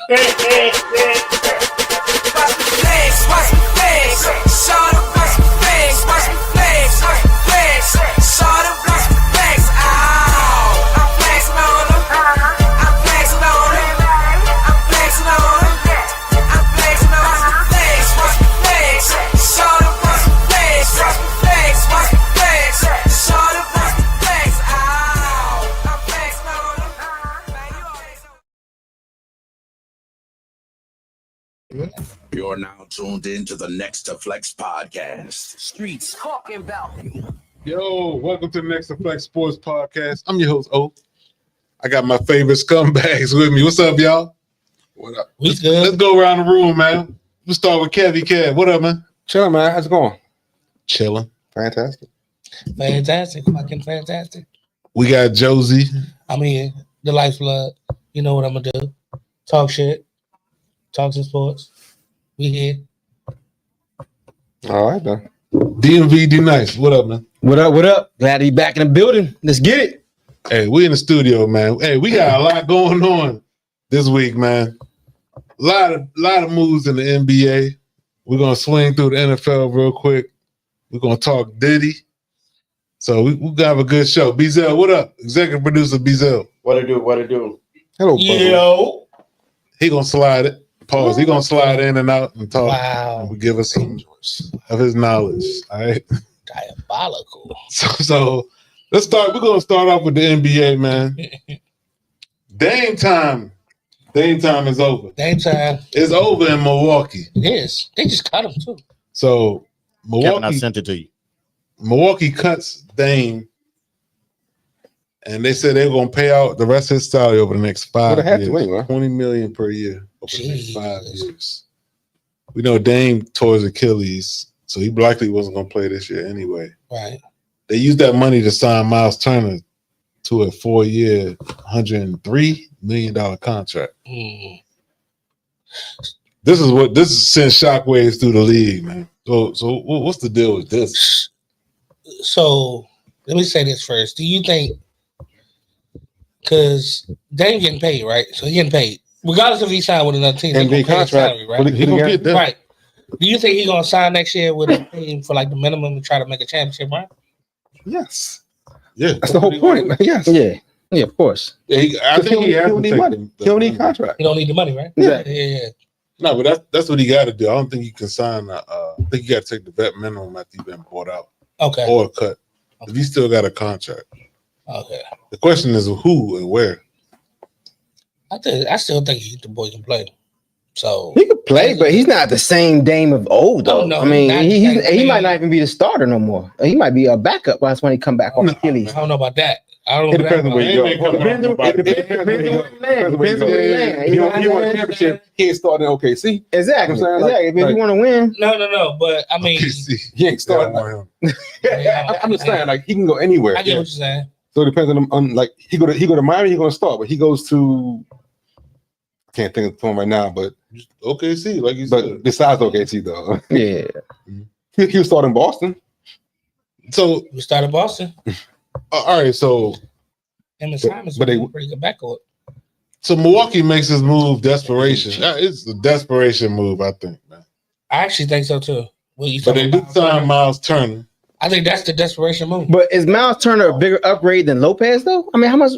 baby. Watch the flags, watch the flags. Shout out, watch the flags, watch the flags, watch the flags. Shout out, watch the flags. Ow, I'm flexing on them. I'm flexing on them. I'm flexing on them. I'm flexing on the flags, watch the flags. Shout out, watch the flags, watch the flags, watch the flags. Shout out, watch the flags. Ow, I'm flexing on them. You're now tuned in to the Next to Flex podcast. Streets talking about. Yo, welcome to the Next to Flex Sports Podcast. I'm your host, O. I got my favorite scumbags with me. What's up, y'all? What up? Let's go around the room, man. We'll start with Kevy Kev. What up, man? Chilling, man. How's it going? Chilling. Fantastic. Fucking fantastic. We got Josie. I'm here, the lifeblood. You know what I'm gonna do? Talk shit. Talk some sports. We here. All right, then. DMV D Nice. What up, man? What up? What up? Glad to be back in the building. Let's get it. Hey, we in the studio, man. Hey, we got a lot going on this week, man. A lot of moves in the NBA. We're gonna swing through the NFL real quick. We're gonna talk Diddy. So we gonna have a good show. Bezel, what up? Executive producer Bezel. What it do? Hello, brother. Yo. He gonna slide it. Pause. He gonna slide in and out and talk. Wow. And give us some of his knowledge. All right. Diabolical. So let's start. We're gonna start off with the NBA, man. Dame time. Dame time is over. Dame time. It's over in Milwaukee. It is. They just cut him too. So Kevin, I sent it to you. Milwaukee cuts Dame, and they said they're gonna pay out the rest of his salary over the next 5 Well, they have years. to anyway. $20 million per year over the next Jesus. 5 years. We know Dame tore his Achilles, so he likely wasn't gonna play this year anyway. Right. They used that money to sign Miles Turner to a 4-year, $103 million contract. Mm. This is sent shockwaves through the league, man. So what's the deal with this? So let me say this first. Do you think, because Dame getting paid, right? So he getting paid. Regardless if he signed with another team, they NBA gonna pay his contract. salary, right? He gonna get that. Right. Do you think he's gonna sign next year with a team for like the minimum to try to make a championship run? Yes. Yeah, That's the whole point. Yes. Yeah, of course. Yeah, I think he has don't to need take money. He don't need contract. He don't need the money, right? Yeah. Yeah. No, but that's what he got to do. I don't think he can sign. I think you got to take the vet minimum after you've been bought out Okay. or cut. If you still got a contract, Okay. the question is who and where. I still think the boy can play. So He could play, but he's not the same Dame of old, though. Oh, no, I mean, not he the might same. not even be the starter no more. He might be a backup by the time he come back off No, Achilles. I don't know about that. I don't know It depends on where you Ain't go. been coming out nobody. Depends on where you land. If you want a championship, he ain't starting in OKC. Exactly. You know what I'm saying? Exactly. If you want to win, No. But I mean, He ain't Yeah, I starting. want him. I'm just saying, like, he can go anywhere. I get what you're saying. So it depends on like he go to Miami, he's gonna start, but he goes to I can't think of the one right now, but OKC, like you said. besides OKC though, yeah. he'll start in Boston. So We started Boston. all right, so Him and Simon's but they- pretty good backcourt. Milwaukee makes his move desperation. It's a desperation move, I think, man. I actually think so too. What you But they talking did about? sign Miles Turner. I think that's the desperation move. But is Miles Turner a bigger upgrade than Lopez, though? I mean, how much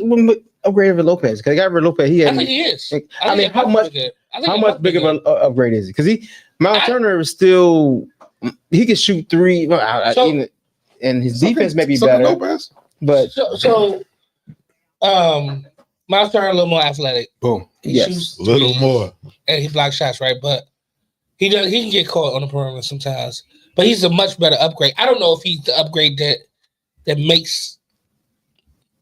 upgrade over Lopez? Because I got rid of Lopez. He I had. think he is. I mean, how much bigger of an upgrade is he? Because Miles I- Turner is still he can shoot three. So- Even, and his defense may be So better. Lopez. But Miles Turner a little more athletic. Boom. He Yes. shoots A little threes more. and he blocks shots, right? But he can get caught on the perimeter sometimes. But he's a much better upgrade. I don't know if he's the upgrade that makes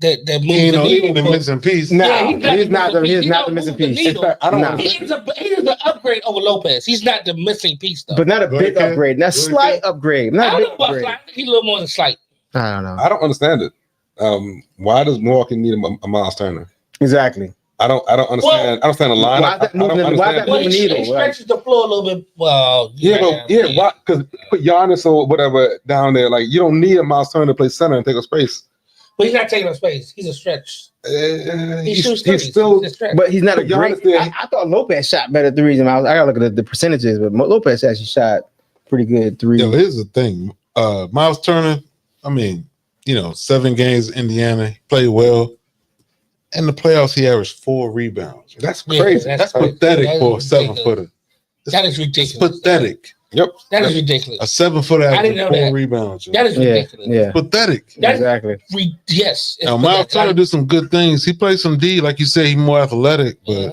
that moves He ain't the he needle. ain't the for- missing piece. no, Yeah, he's not the He missing don't piece. move the In needle. fact, I don't nah. He is an upgrade over Lopez. He's not the missing piece though. But not a Go big ahead, upgrade. Not Go ahead, slight upgrade. I Not a don't big know about upgrade. slight. He's a little more than slight. I don't know. I don't understand it. Why does Milwaukee need a Miles Turner? Exactly. I don't understand. Well, I don't understand the line. why is that moving- why is that Well, moving he needle, stretches the floor a little bit. Well, Why? Because put Giannis or whatever down there. Like you don't need a Miles Turner to play center and take up space. But he's not taking up space. He's a stretch. He shoots he's threes. still. He's a stretch. But he's not a But Giannis great. did- I thought Lopez shot better threes. I gotta look at the percentages, but Lopez actually shot pretty good threes. Yo, here's the thing. Miles Turner, I mean, 7 games, Indiana, played well. In the playoffs, he averaged 4 rebounds. That's Yeah, crazy. that's Pathetic that is for a ridiculous. 7-footer. That is ridiculous. Pathetic. Yep. That is A ridiculous. 7-footer I averaging didn't know 4 that. rebounds. yo. That is ridiculous. Yeah, Pathetic. That is exactly. yes. Now, Miles Turner do some good things. He plays some D, like you say, he's more athletic, but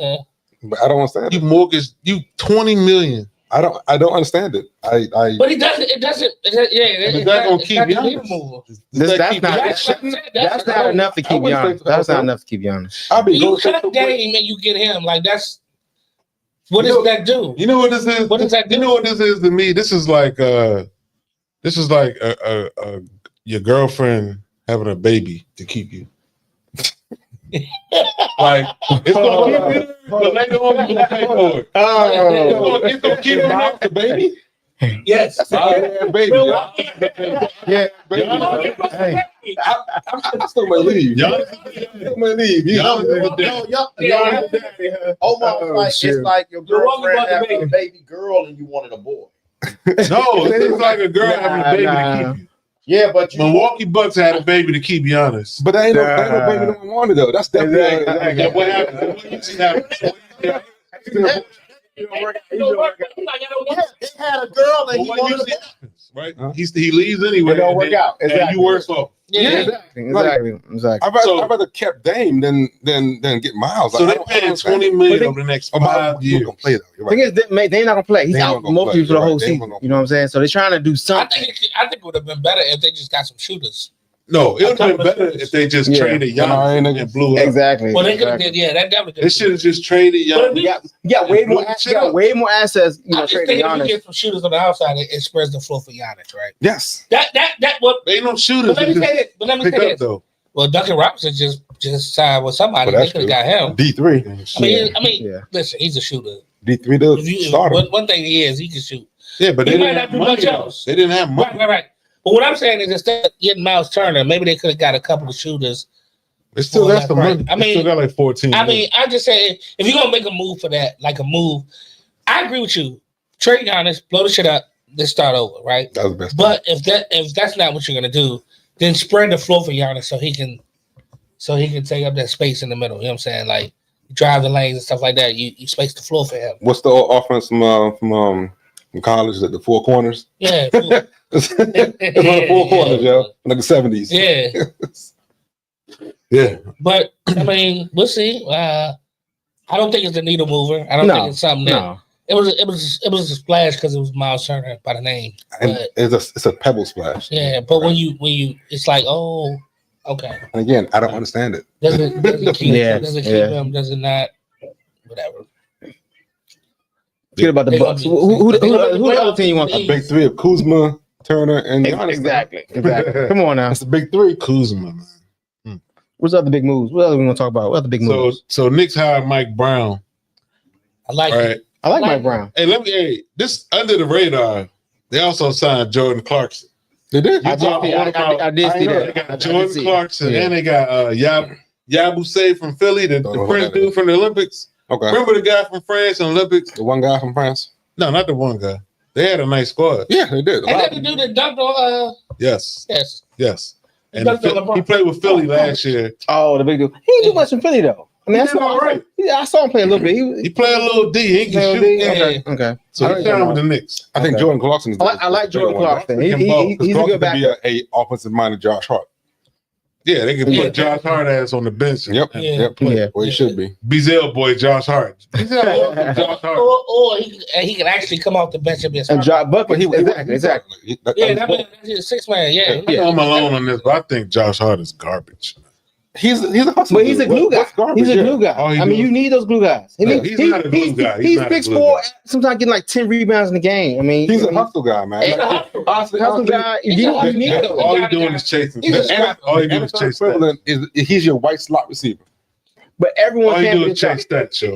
But I don't understand you it. mortgage you $20 million. I don't understand it. I But he doesn't. It doesn't. It's not gonna keep Giannis. That's not enough to keep Giannis. That's not enough to keep Giannis. I'll be You going cut game and you get him. Like that's what You does know- that do? You know what this is? What does that do? You know what this is to me? This is like your girlfriend having a baby to keep you. Like it's gonna keep you, but later on you gonna pay for it. It's gonna keep you up the baby. Yes. Yeah, baby. Yeah, Baby. Hey. I still may leave. Still may leave. Almost like shit. it's like your You're wrong girlfriend about the having a baby girl and you wanted a boy. No, it's like a girl having a baby to keep you. Yeah, but you Milwaukee Bucks had a baby to keep Giannis. But that ain't no baby no one wanted though. That's definitely Yeah, what happened? What usually happens? they had a girl and he What wanted a usually boy. happens, right? Huh? He leaves anyway. It don't and work then- out. And Exactly. you worse off. Yeah. exactly. I'd rather kept Dame than get Miles. So I they don't paying understand $20 it. million But they- over the next Oh, Miles 5 wasn't years. gonna play though. You're Thing right. is, they're not gonna play. He's They out weren't gonna mostly play. for the You're whole right. They season. weren't gonna You know what I'm saying? So they're trying to do I something. think it would have been better if they just got some shooters. No, it would have been better if they just Yeah. traded No, Giannis ain't and blew it up. Exactly. Well, they could have exactly. did. Yeah, that definitely. They should have just traded But Giannis. You got way more. Blew You shit got up. way more assets. You I know, just trading think if you Giannis. get some shooters on the outside, it spreads the floor for Giannis, right? Yes. That what. They ain't no shooters. But let me They say just this. But let me pick say up this. though. Well, Duncan Robinson just signed with somebody. Well, They that's could have true. got him. D3. I mean, Yeah. listen, he's a shooter. D3 to If you, start him. one thing he can shoot. Yeah, but He they might didn't not have do money. much though. else. They didn't have money. Right. But what I'm saying is instead of getting Miles Turner, maybe they could have got a couple of shooters. They still Well, got some right. money. I They mean- still got like 14. I mean, I just say if you're gonna make a move for that, like a move, I agree with you. Trade Giannis, blow the shit up, then start over, right? That was the best. But if that's not what you're gonna do, then spread the floor for Giannis so he can take up that space in the middle. You know what I'm saying? Like drive the lanes and stuff like that. You space the floor for him. What's the offense from college? Is it the four corners? Yeah. It's one of the four corners, yo. Like the 70s. Yeah. yeah. But I mean, we'll see. I don't think it's a needle mover. I don't think it's something that No. it was a splash because it was Miles Turner by the name. And But it's a pebble splash. yeah, but when you it's like, oh, okay. And again, I don't understand it. Does it keep Yeah, does it keep yeah. him? Does it not? Whatever. Forget about the They Bucks. gonna Who be- the other team you want? A big three of Kuzma, Turner, and Giannis. Exactly. Come on now. That's the big three. Kuzma, man. What's the other big moves? What other we want to talk about? What other big So moves? so Knicks hired Mike Brown. I like All it. right. I like like- Mike Brown. Hey, this under the radar. They also signed Jordan Clarkson. They did. I did see I that. They got I did Jordan see it. Clarkson Yeah. and they got Yabusele from Philly, the Don't know who French that dude from the Olympics. Okay. Remember the guy from France in Olympics? The one guy from France. No, not the one guy. They had a nice squad. Yeah, they did. A And lot then of the dude that dunked on Yes, yes. yes. He And dunked on LeBron. he played with Philly last year. Oh, the big dude. He didn't do much in Philly though. I mean, He did all right. I saw him play a little bit. He played a little D. He can played shoot. a D? Yeah. Okay. So I he signed with the Knicks. I think Okay. Jordan Clarkson is. I like Jordan Clarkson. He's a good Clarkson back. could be a offensive minded Josh Hart. Yeah, they can Yeah. put Josh Hart ass on the bench. Yep. Yeah. Yep. Play Yeah. where he should be. Bizelle boy, Josh Hart. Josh Hart. Or he can actually come off the bench and be a And smart. drop But buckets. Exactly. Yeah, that's a 6 man. Yeah. I know I'm alone on this, but I think Josh Hart is garbage. He's a hustler. But he's a glue guy. What's garbage? He's a Yeah. glue guy. All he I mean, do- you need those glue guys. I mean, he's not a glue guy. He's He's not a 6'4", glue guy. sometimes getting like 10 rebounds in the game. I mean, He's a hustle guy, man. He's a Like, hustle. hustle guy. You need those. All he's doing is chasing. He's a stats. scrapper. All he do is Anderson chase stats. equivalent is he's your white slot receiver. But everyone All he can't do be is chase stats, show.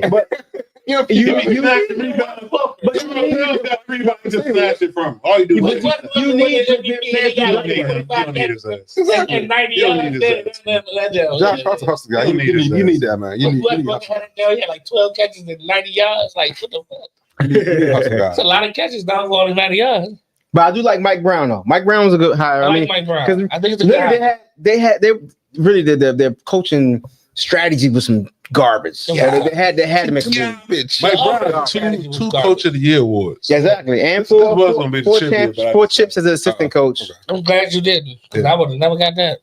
You know, You got the rebound. But you got the rebound. Just snatch it from him. All you do is You need to you don't need his ass. and 90 You don't need yards. his ass. Josh Hart, hustle guy. You You need need that, man. You need Westbrook had like 12 catches and 90 yards. Like, what the fuck? hustle It's a guy. lot of catches down for only 90 yards. But I do like Mike Brown though. Mike Brown was a good hire. I I like mean, Mike Brown. because I think it's a good hire. they really their coaching strategy was some garbage. Yeah. They had to make a move. Bitch. Mike Oh, Brown, God. two Coach of the Year awards. Yeah, exactly. And This was gonna be the tribute, but I- four chips as an assistant coach. Okay. I'm glad you didn't, because I would have never got that.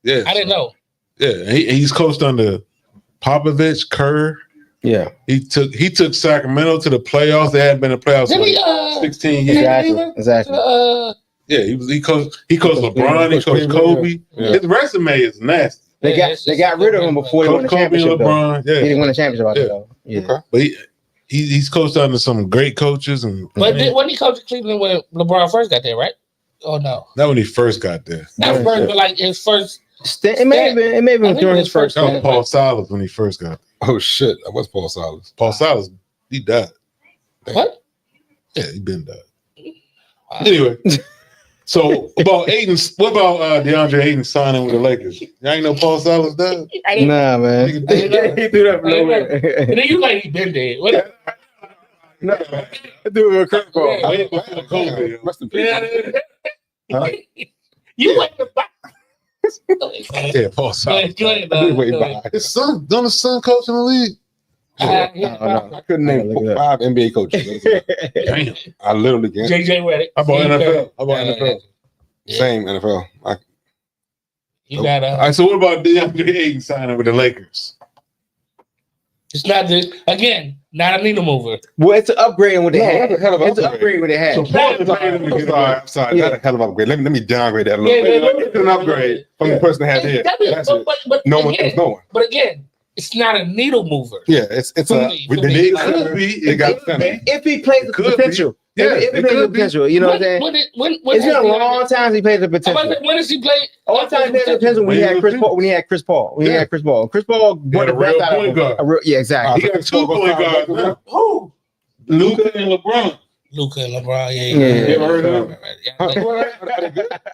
Yeah, I didn't know. Yeah, he's coached under Popovich, Kerr. Yeah, He took Sacramento to the playoffs. They hadn't been in the playoffs Did he, for 16 years. exactly. Yeah, he coached LeBron. He coached Kobe. Yeah. His resume is nasty. They got rid of him before he won Coach the Kobe and championship. Though. LeBron. He Yeah, didn't win the championship out there, though. Yeah. Okay. but he's coached under some great coaches, and But when he coached Cleveland when LeBron first got there, right? Oh, no. not when he first got there. Not first, but like his first. It may have been I think during it his was first. That was Yeah. Paul Silas when he first got there. Oh shit, that was Paul Silas. Paul Silas, he died. What? Yeah, he been died. Anyway, so about Aiden, what about DeAndre Ayton signing with the Lakers? Y'all ain't know Paul Silas died? I didn't. Nah, man. Nigga He did. threw that from I didn't know. nowhere. And then you like he been dead. What? No, threw a curveball. Yeah. Way before Kobe. Rest in peace. Yeah. You went the back. Yeah, Paul Silas. Wait, bye. His son, don't his son coach in the league? I couldn't name Look it 5 NBA coaches. Damn. I literally can't. JJ Redick. How about NFL? How about NFL? Same NFL. You got All right, so what about DeAndre Ayton signing with the Lakers? It's not this again. Not a needle mover. Well, it's an upgrade in what they No, had. that's a hell of an It's an upgrade what they had. So Portland paid him to I'm get sorry. away. I'm sorry. Yeah. That's a hell of an upgrade. Let me downgrade that a little Yeah, bit. yeah, It's an upgrade from the person that had there. That's it. But No one. again, There's no one. But again, it's not a needle mover. Yeah, it's For a. me, They for me. need It could center. be. They got It could center. If he plays the Could be. potential. Yeah, if he it plays the could be. potential, you know what I'm saying? When It's been a long time since he played the potential. When does he play? All the time he played the potential when he had Chris Paul. When he had Chris Paul. Yeah. Chris Paul He had won a the best real out of point him. guard. Yeah, exactly. He got 2 point guards now. Who? Luka and LeBron. Luka and LeBron. Yeah. You ever heard of him?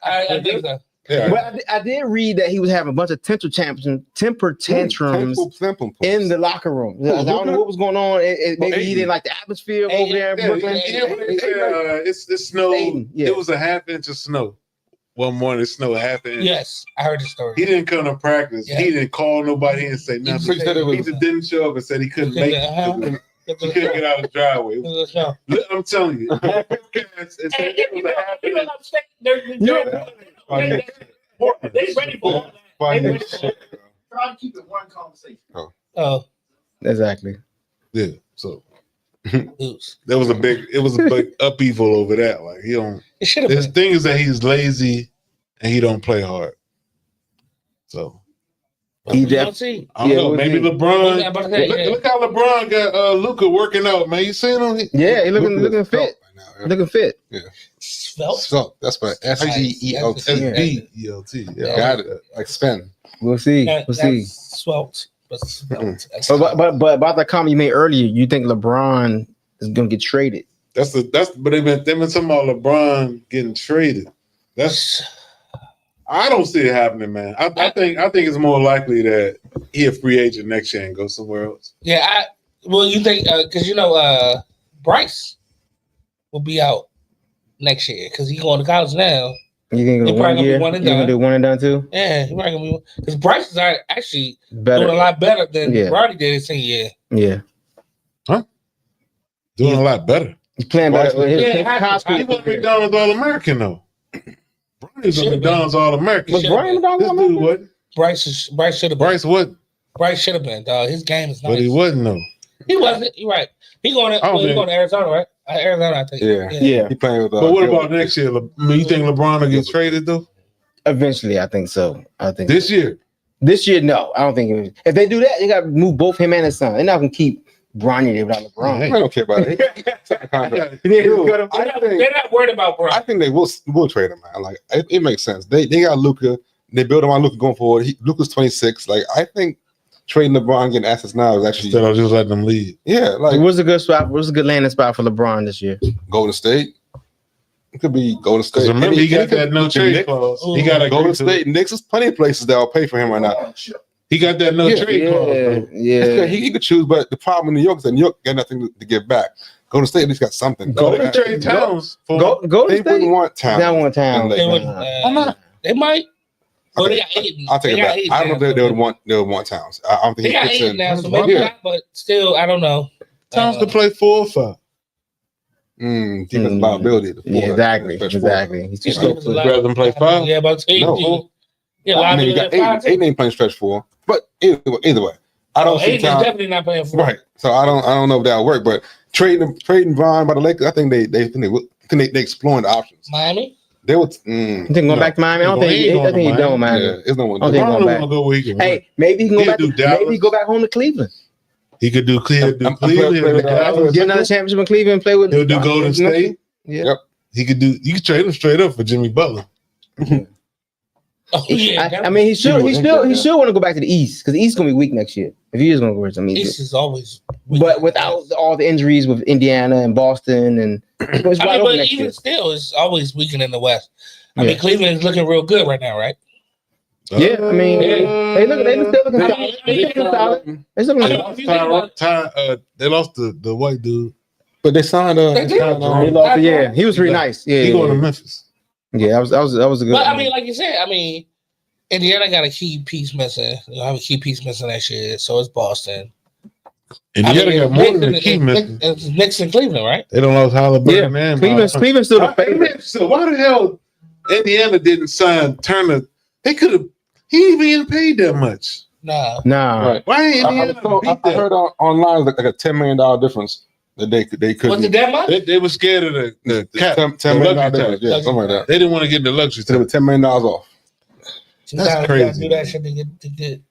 I think so. Yeah. But I did read that he was having a bunch of temper tantrums in the locker room. I don't know what was going on. Maybe he didn't like the atmosphere over there in Brooklyn. It snowed. Aiden, yeah. It was a half inch of snow. One morning, it snowed half an inch. Yes, I heard the story. He didn't come to practice. Yeah. He didn't call nobody and say nothing. He said it was- He just didn't show up and said he couldn't make it. He couldn't get out of the driveway. Look, I'm telling you. It's it was a half inch. They ready for it. Funny shit, bro. Try to keep it one conversation. Oh, Exactly. Yeah. So oops. it was a big upheaval over that. Like he don't. It should have His been. thing is that he's lazy and he don't play hard. So He We don't see. I don't Yeah, know. we'll Maybe see. LeBron. I'm about to say, yeah. Look how LeBron got Luka working out, man. You seen him? Yeah, he looking fit. Right now, yeah. Looking fit. Svelte. So that's what SGELT. SBELT. Yeah. Got it. Like spin. We'll see. We'll see. Svelte. But svelte. But about that comment you made earlier, you think LeBron is gonna get traded? But they've been talking about LeBron getting traded. I don't see it happening, man. I think it's more likely that he a free agent next year and go somewhere else. Yeah, you think because Bryce will be out next year because he's going to college now. You think He it's probably one gonna be year? one and You gonna done. do one and done too? Yeah, he probably gonna be because Bryce is actually Better. doing a lot better than Yeah. Roddy did his senior year. Yeah. Doing a lot better. He's playing better. Bryce- His Yeah, high school He was career. McDonald's All-American though. Brian's a Should've been. McDonald's All-American. Was Should've Brian been. McDonald This on dude that? wasn't. Bryce should have been. Bryce wasn't, Bryce should have been. Dog, his game is nice. but he wasn't though. He wasn't. You're right. He going to I don't he's think- going to Arizona, right? Arizona, I think. Yeah. Yeah. He playing with. But what about next year? You think LeBron will get traded though? Eventually, I think so. I think This year? this year, no. I don't think it was. If they do that, they got to move both him and his son. They're not gonna keep Bronny there without LeBron. I don't care about it. Contract. Yeah, Dude, They're I not, think- they're not worried about Bryce. I think they will trade him, man. Like it makes sense. They got Luka. They build him on Luka going forward. Luka's 26. Like I think trading LeBron and getting assets now is actually instead of just letting them lead. Yeah, like what's a good spot? What's a good landing spot for LeBron this year? Golden State. It could be Golden State. Remember, he got that no trade clause. He got a Golden State. Knicks is plenty of places that will pay for him right now. He got that no trade clause. Yeah, he could choose, but the problem in New York is that New York got nothing to give back. Golden State at least got something. Golden State Towns. Golden State wouldn't want Towns. Not want Towns. They might. Well, they got Aiden. I'll take it back. I don't know if they would want Towns. I don't think they got Aiden now, so maybe not, but still, I don't know. Towns to play 4 or 5. Defensive liability. Yeah, exactly. He's rather than play 5. Yeah, about 8. No. You got Aiden ain't playing stretch 4. But either way, I don't see Towns definitely not playing 4. Right. So I don't know if that'll work. But trading Vaughn by the Lakers, I think they exploring the options. Miami. They would. You think going back to Miami? I don't think he's done, man. Yeah, it's no one. I don't think going back. Hey, maybe he can go back. Maybe go back home to Cleveland. He could do Cleveland. Get another championship in Cleveland and play with. He'll do Golden State. Yeah. Yep. He could do. You could trade him straight up for Jimmy Butler. Oh, yeah, I mean, he should want to go back to the East because the East is gonna be weak next year. If he is gonna go to the East is always weak. But without all the injuries with Indiana and Boston and but even still, it's always weaker in the West. I mean, Cleveland is looking real good right now, right? Yeah, I mean, they still looking solid. They lost the white dude, but they signed. He was really nice. Yeah, he going to Memphis. Yeah, that was a good. But I mean, like you said, Indiana got a key piece missing. They'll have a key piece missing next year. So it's Boston. Indiana got more than a key missing. It's Knicks and Cleveland, right? They don't know Halliburton. Yeah, Cleveland's still the favorite. So why the hell Indiana didn't sign Turner? They could have. He ain't even paid that much. Nah. Right. Why ain't Indiana? I heard online like a $10 million difference that they couldn't. Was it that much? They were scared of the cap. $10 million difference. Yeah, something like that. They didn't want to get the luxury. They were $10 million off. That's crazy. You gotta do that shit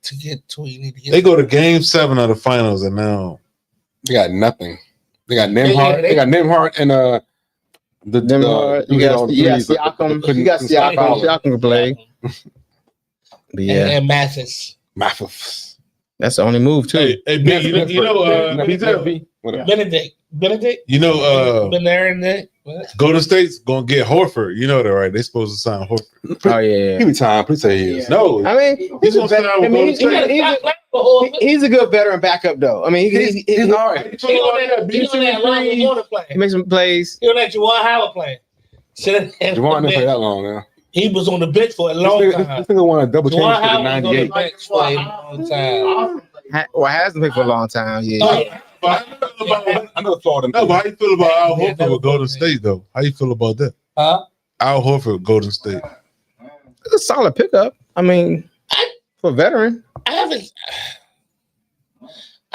to get to where you need to get. They go to Game 7 of the finals, and now they got nothing. They got Nembhard. They got Nembhard and You got Siakam. You got Siakam can play. But yeah, and Mathis. That's the only move too. Hey, Benedict. You know, been there and there. Golden State's gonna get Horford. You know that, right? They supposed to sign Horford. Oh yeah. He retired. Please say he is. No, I mean he's a veteran. He's a good veteran backup though. I mean he's all right. He makes some plays. He'll let Juwan Howard play. Juwan didn't play that long now. He was on the bench for a long time. This nigga won a double championship in '98. Well, hasn't played for a long time. Yeah. I know Florida. No, but how you feel about Al Horford with Golden State though? How you feel about that? Al Horford with Golden State. It's a solid pickup. I mean, for a veteran. I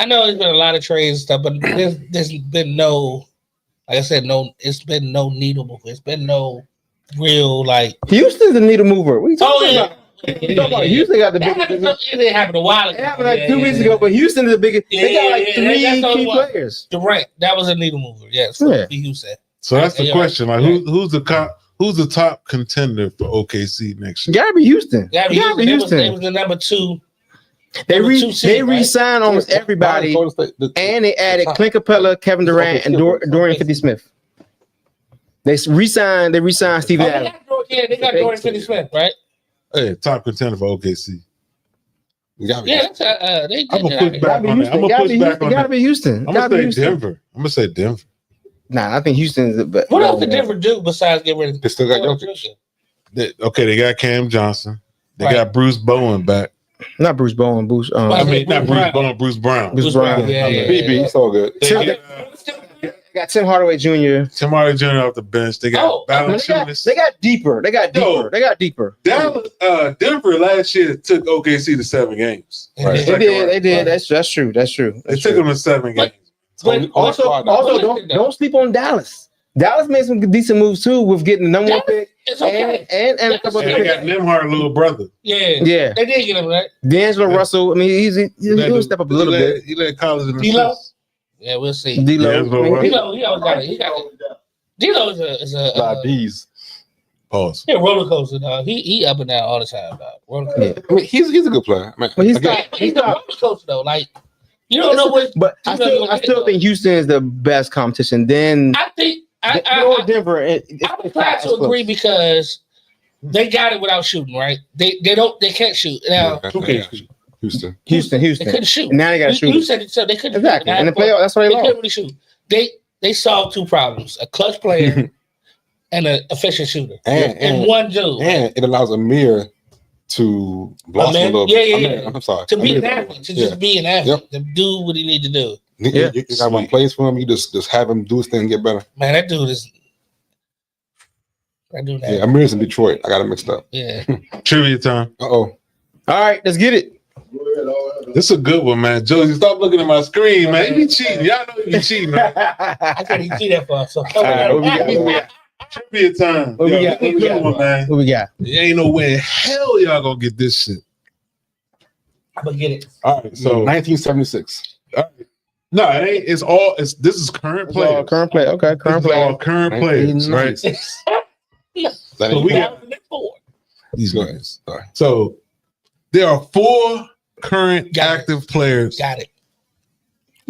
know there's been a lot of trades and stuff, but there's been no, like I said, it's been no needle mover. It's been no real like. Houston's the needle mover. What are you talking about? Houston got the biggest. It didn't happen a while ago. It happened like 2 weeks ago, but Houston is the biggest. They got like 3 key players. Durant, that was a needle mover. Yes, Houston. So that's the question. Like, who's the top contender for OKC next year? Gotta be Houston. Gotta be Houston. They was the number 2. They re-signed almost everybody, and they added Clint Capella, Kevin Durant, and Dorian Finney-Smith. They re-signed Steven Adams. They got Dorian Finney-Smith, right? Hey, top contender for OKC. Yeah, they I'm gonna push back on that. I'm gonna push back on that. Gotta be Houston. I'm gonna say Denver. I'm gonna say Denver. Nah, I think Houston is the best. What else did Denver do besides get rid of? They still got Jokic. They got Cam Johnson. They got Bruce Bowen back. Not Bruce Bowen. Bruce. Not Bruce Bowen. Bruce Brown. Bruce Brown. Yeah. BB. It's all good. They got Tim Hardaway Jr. Tim Hardaway Jr. off the bench. They got Valanciunas. They got deeper. Dallas, Denver last year took OKC to 7 games. Right. They did. That's true. They took them to 7 games. But also don't sleep on Dallas. Dallas made some decent moves too with getting the number 1 pick. It's okay. And a couple of they got Nembhard, little brother. Yeah. They did get him right. D'Angelo Russell. I mean, he'll step up a little bit. He led college in the D-Lo? Yeah, we'll see. D-Lo. D-Lo is a D's. Pause. Yeah, roller coaster, dog. He up and down all the time, dog. Roller coaster. Yeah. I mean, he's a good player. I mean, But he's again, not. He's a roller coaster though. Like you don't know what. But I still think Houston is the best competition. Then I think Denver. I would try to agree because they got it without shooting, right? They can't shoot now. Houston. Houston. They couldn't shoot. Now they got to shoot. You said it, so they couldn't Exactly. shoot. In the playoff, that's why they They lost. couldn't really shoot. They solved two problems: a clutch player and an efficient shooter. And one dude. And it allows Amir to blossom a little bit. Yeah. I'm sorry. To be an athlete, to just be an athlete, to do what he need to do. You got one plays for him. You just have him do his thing and get better. Man, that dude is. I do that. Yeah, Amir's in Detroit. I got it mixed up. Yeah. Trivia time. All right, let's get it. This is a good one, man. Josie, stop looking at my screen, man. You be cheating. Y'all know you be cheating, man. I can't even see that far. So What we got? Trivia time. What we got? This is a good one, man. What we got? There ain't no way in hell y'all gonna get this shit. I'm gonna get it. All right, so 1976. No, it ain't. It's all. This is current players. Current player. Okay, current player. All current players, right? So we got these guys. Sorry. So there are 4 current active players. Got it.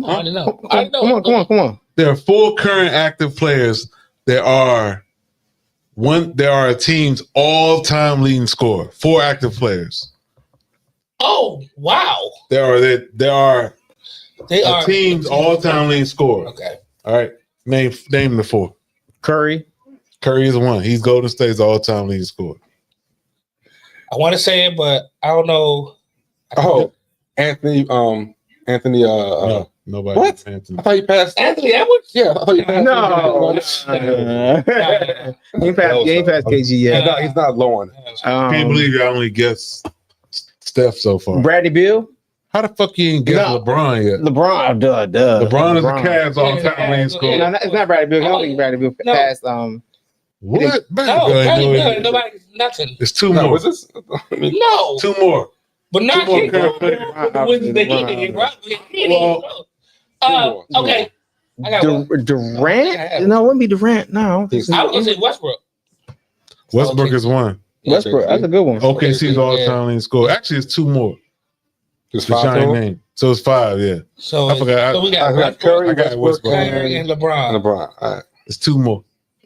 I don't know. Come on. There are 4 current active players. There are a team's all-time leading scorer. 4 active players. Oh wow! There are a team's all-time leading scorer. Okay. All right. Name the 4. Curry. Curry is one. He's Golden State's all-time leading scorer. I want to say it, but I don't know. Anthony. No, nobody. What? Anthony. I thought you passed. Anthony Edwards? Yeah, I thought you passed. No. He ain't passed KG yet. He's not low on it. Can't believe I only guessed Steph so far. Bradley Beal. How the fuck you ain't guess LeBron yet? LeBron, duh. LeBron is the Cavs all-time leading scorer. No, it's not Bradley Beal. I don't think Bradley Beal passed. What? Nobody, nothing. It's 2 more. Was this? No. 2 more. But not 2 more King current players. Okay. I got one. Durant? No, it wouldn't be Durant. No. I was gonna say Westbrook. Westbrook is one. Westbrook, that's a good one. OKC's all-time leading scorer. Actually, it's 2 more. It's The 5 giant total? name. So it's 5, yeah. So I forgot. So we I got got Curry, I got Westbrook, Curry and LeBron. LeBron. All right. It's 2 more.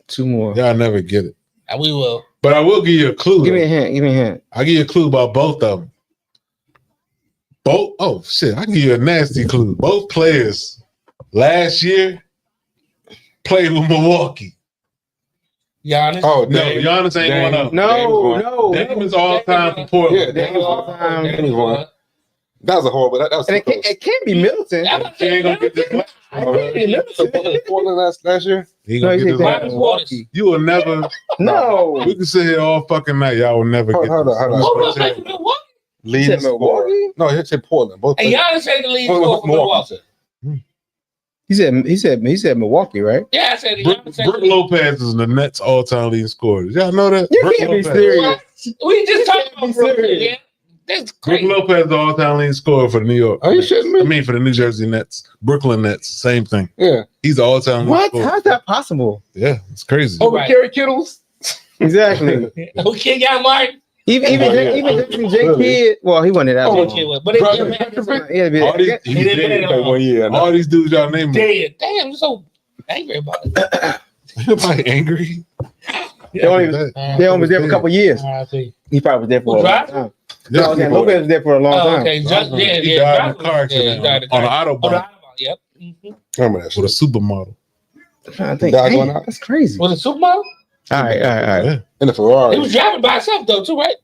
2 more. Y'all never get it. And we will. But I will give you a clue. Give me a hint. I'll give you a clue about both of them. Oh, shit. I'll give you a nasty clue. Both players last year played with Milwaukee. Giannis. Oh, No, Dame. Giannis ain't one of them. No. Dame is all-time for Portland. Yeah, Dame was all-time. Dame was one. That was a horrible. That was And too close. it can't be Middleton. He ain't gonna get this last. Portland last year. He No, gonna he get this said last. Travis Waters. You will never. No. We can sit here all fucking night. Y'all will never get Hold this. on. Who was playing for Milwaukee? Leading said Milwaukee? scorer. No, he said Portland. Both. And Giannis ain't the lead scorer for Milwaukee. He said Milwaukee, right? Yeah, I said Brook Giannis ain't the lead. Lopez is the Nets all-time leading scorer. Y'all know that? You Brook can't be Lopez. serious. We just talked about be Brooklyn, serious. yeah. That's Brook crazy. Lopez is the all-time leading scorer for the New York. Are you Nets. shitting me? I mean, for the New Jersey Nets, Brooklyn Nets, same thing. Yeah. He's the all-time leading What? scorer. How's that possible? Yeah, it's crazy. Oh, Over right. Kerry Kittles. Exactly. Who kid got Martin? Even Jake Kidd. Well, he wasn't that Oh, long. kid was. But it Brother, didn't matter. Yeah, All these, He didn't play that long. 1 year. all these dudes y'all name. Dead. Damn, I'm so angry about it. Everybody angry. They only was there for a couple years. R.I.P. He probably was there for a Who, long Driver? time. No, Lopez was there for a long Oh, time. okay. He died in a car Yeah, accident he died in on an Oh, the Autobahn Autobahn, yep. Mm-hmm. Remember that with a shit. supermodel. I'm trying to think. Dog going Dang, out? that's crazy. Was it supermodel? All right. Yeah. In the Ferrari. He was driving by himself though, too, right?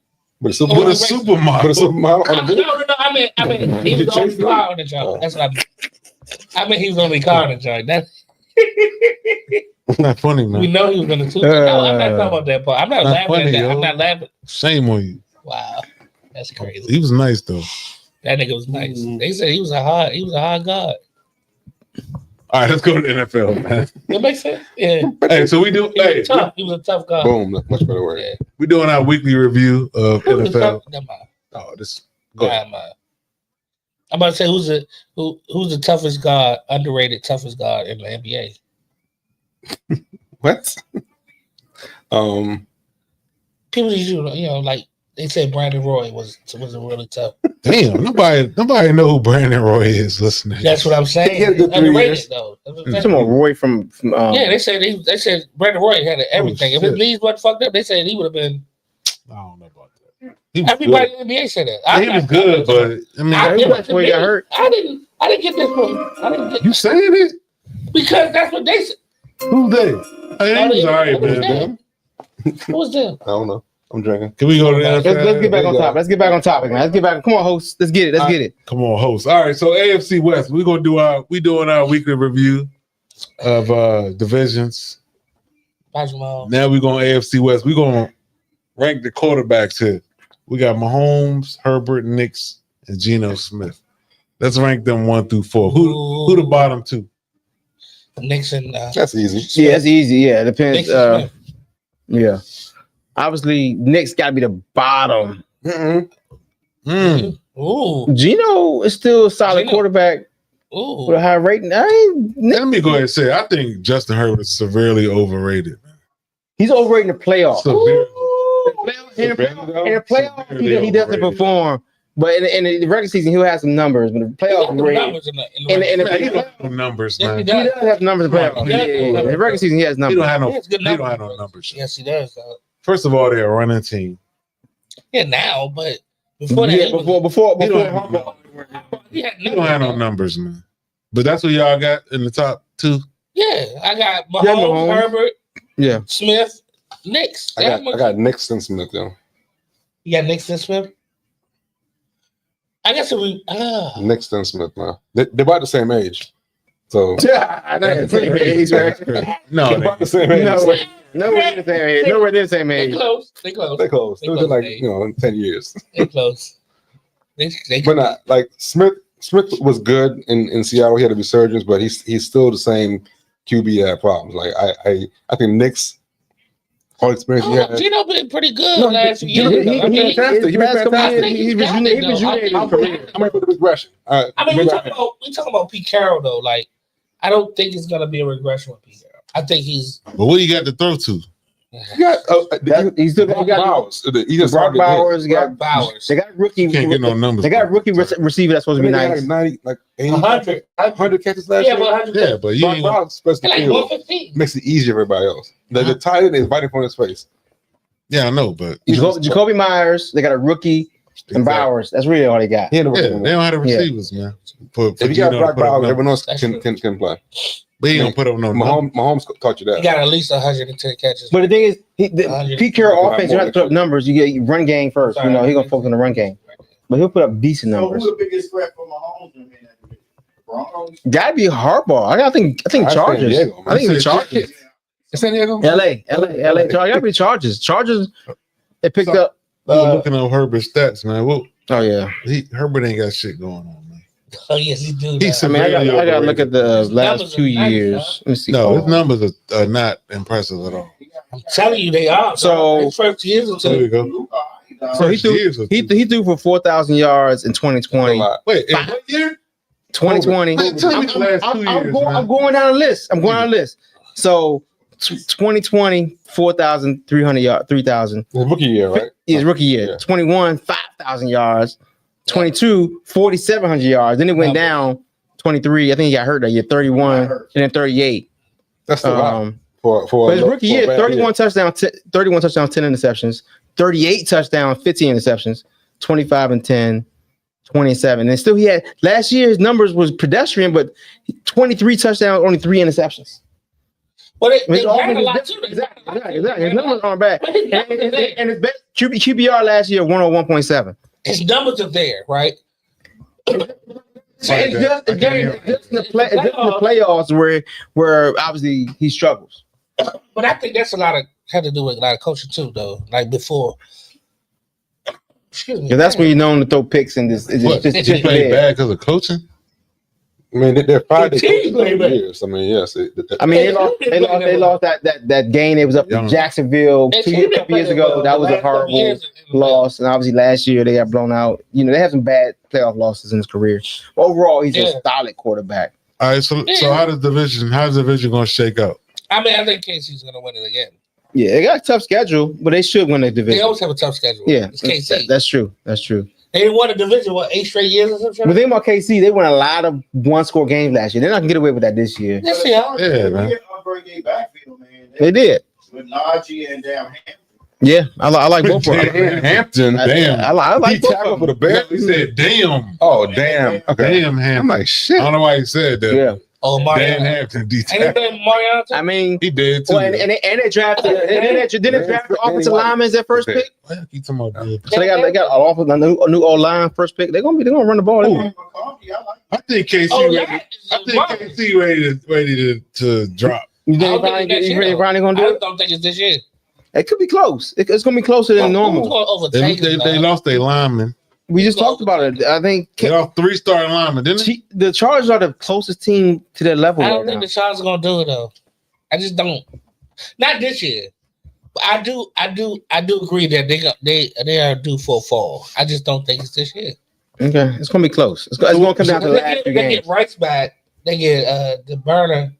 With a super. With With a supermodel. With a supermodel on the No. I mean, he was on the car on the joint. That's what I mean. I mean, he was on the car on the joint. That's It's not funny, we man. know he was gonna too. No, I'm not talking about that part. I'm not Not laughing funny, at that. yo. I'm not laughing. Shame on you. Wow, that's crazy. He was nice though. That nigga was nice. They said he was a hard god. All right, let's go to the NFL, man. That makes sense. Yeah, Hey, so we do. he was Hey, tough. He was a tough god. Boom. Much better word. Yeah. we doing our weekly review of Who was the NFL. tough? Never mind. Oh, this. Go ahead. Never mind. I'm about to say who's the toughest god, underrated toughest god in the NBA. What? people usually, like they said, Brandon Roy was really tough. Damn, nobody know who Brandon Roy is listening. That's what I'm saying. He had a good 3 years. Though. Some more Roy from yeah, they said Brandon Roy had everything. If his shit. knees wasn't fucked up, they said he would have been. I don't know about that. He was Everybody good. in the NBA said that. He was good, but I mean, that's where he got hurt. I didn't get this one. I didn't get you saying it? because that's what they said. Who they? Hey, he was all right, man. Who was them? I don't know. I'm drinking. Can we go to the NFL? Let's get back on topic. Let's get back on topic, man. Let's get back. Come on, host. Let's get it. Let's get it. Come on, host. All right, so AFC West. We're gonna do doing our weekly review of divisions. Now we're going AFC West. We're gonna rank the quarterbacks here. We got Mahomes, Herbert, Nix, and Geno Smith. Let's rank them 1 through 4. Who the bottom 2? Nixon. That's easy. Yeah, that's easy. Yeah, it depends. Nixon Yeah, obviously Nick's got to be the bottom. Ooh. Gino is still a solid Geno. quarterback Ooh. with a high rating. Let me go ahead and say, I think Justin Herbert is severely overrated. He's overrated in the playoffs. Severely. In the playoffs, he doesn't perform. But in the regular season, he'll have some numbers. But in the playoffs, He got some numbers in the in the Man, he playoffs, don't have no numbers, Yes, man. he he does have numbers in the playoffs. Yeah. In the regular season, he has He numbers. don't have no. He has good He don't numbers. have no numbers. Yes, he does. Though. First of all, they're a running team. Yeah, now, but before that, Yeah, he was- before He don't have no, he had he don't have no numbers, man. But that's what y'all got in the top 2. Yeah, I got Mahomes, Yeah, Mahomes. Herbert, yeah. Smith, Knicks. I got Nixon Smith though. You got Nixon Smith. I guess if we Nixon Smith, man. They're about the same age. So I know it's the same age, right? No, they're about the same age. Nowhere near the same age. Nowhere near the same they age. close. They close. They're close. They They're close, like Dave. in 10 years. They close. They But not like Smith was good in Seattle. He had a resurgence, but he's still the same QB that had problems. Like I think Nick's all experience he had. Gino been pretty good No, last few Geno years. been fantastic. He been fantastic. He rejuvenated his career. I'm ready for the regression. I mean, we talking about Pete Carroll though. Like, I don't think it's gonna be a regression with Pete Carroll. I think he's. But what do you got to throw to? You got He's still got Bowers. He just Brock Bowers. Brock Bowers. They got rookie. Can't get no numbers. They got rookie receiver that's supposed to be nice. Like 90, like 80, 100. 100 catches last Yeah, year. but 100. Yeah, but you Brock ain't. Bowers spreads the Like field. 115. Makes it easier for everybody else. The tight end is biting on his face. Yeah, I know, but Jacoby Myers. They got a rookie and Bowers. That's really all they got. He ain't no yeah, rookie. they don't have the receivers, man. For If you got Geno to Brock put up Bowers, numbers. everyone else That's can play. But he don't put up no numbers. Mahomes taught you He that. got at least 110 catches. But the thing is, Pete Carroll offense, you have to put up numbers. You get run game first. You know, he's gonna focus on the run game. But he'll put up decent So numbers. who's the biggest threat for Mahomes in that division? Broncos? Gotta be Harbaugh. I think Chargers. Diego, man. I think the Chargers. San Diego. LA. Chargers. Gotta be Chargers. Chargers. They picked up. Looking at Herbert's stats, man. Well, Oh yeah. Herbert ain't got shit going on, man. Oh yes, he do. He's I mean, I severely gotta look at the His last numbers 2 are nice, years. Let me see. No, his numbers are not impressive at all. I'm telling you, they are. So- his first years There until you go. So he threw. Years or two. He threw for 4,000 yards in 2020. Wait, in what year? 2020. Man, tell me the last 2 years, man. I'm going down the list. So 2020, 4,300 yards, 3,000. Rookie year, right? His rookie year. Yeah. 21, 5,000 yards. 22, 4,700 yards. Then it went down. 23, I think he got hurt that year. 31, and then 38. That's the lot for But his rookie year, bad 31 touchdowns, 31 touchdowns, 10 interceptions, 38 touchdowns, 15 interceptions, 25 and 10, 27. And still he had last year his numbers was pedestrian, but 23 touchdowns, only 3 interceptions. well, His they ran offense a is lot different. too. Exactly. His numbers aren't bad. But his numbers are there. And his best QBR last year 101.7. His numbers are there, right? It's just in the playoffs where obviously he struggles. But I think that's had to do with a lot of coaching too, though. Like before. Excuse me. Because that's when you're known to throw picks and just He played bad because of coaching? I mean, they're five The team played bad. years. I mean, yes. I mean, they lost that game. They was up in Jacksonville a couple years ago. That was a horrible loss. And obviously last year they got blown out. You know, they had some bad playoff losses in his career. Overall, he's a solid quarterback. All right, so how does division going to shake out? I mean, I think Casey's going to win it again. Yeah, they got a tough schedule, but they should win the division. They always have a tough schedule. Yeah, it's KC. That's true. That's true. They didn't win a division 8 straight years or something. But think about KC, they won a lot of one-score games last year. They're not gonna get away with that this year. This year, Yeah, man. Upgrade their backfield, man. They did. With Najee and damn Hampton. Yeah, I like both of them. Hampton. Damn. I like He both tackled of for them. the Bears. He said, "Damn, Oh, damn. Okay. damn, I'm Hampton." like, shit. I don't know why he said that. Yeah, oh Dan Mariano. Hampton. Ain't he been Mariano? I mean, He did too. well, and they drafted. Didn't they draft the offensive linemen as their first pick? Why you keep talking about that? So they got a new old line first pick. They're gonna run the ball. Ooh. McConkey, I like I think KC Oh, ready. yeah. I think KC ready to drop. You I think don't think it's this year, though. Ronnie gonna I do just it? don't think it's this year. It could be close. It's gonna be closer than Who's normal. going to overtake They them, lost their lineman. We just talked about it. I think They lost 3 starting linemen, didn't they? the Chargers are the closest team to their level. I Right don't think now. the Chargers are going to do it, though. I just don't. Not this year. But I do agree that they are due for a fall. I just don't think it's this year. Okay, it's gonna be close. It's gonna come down to the last few They games. get Rice back. They get the burner.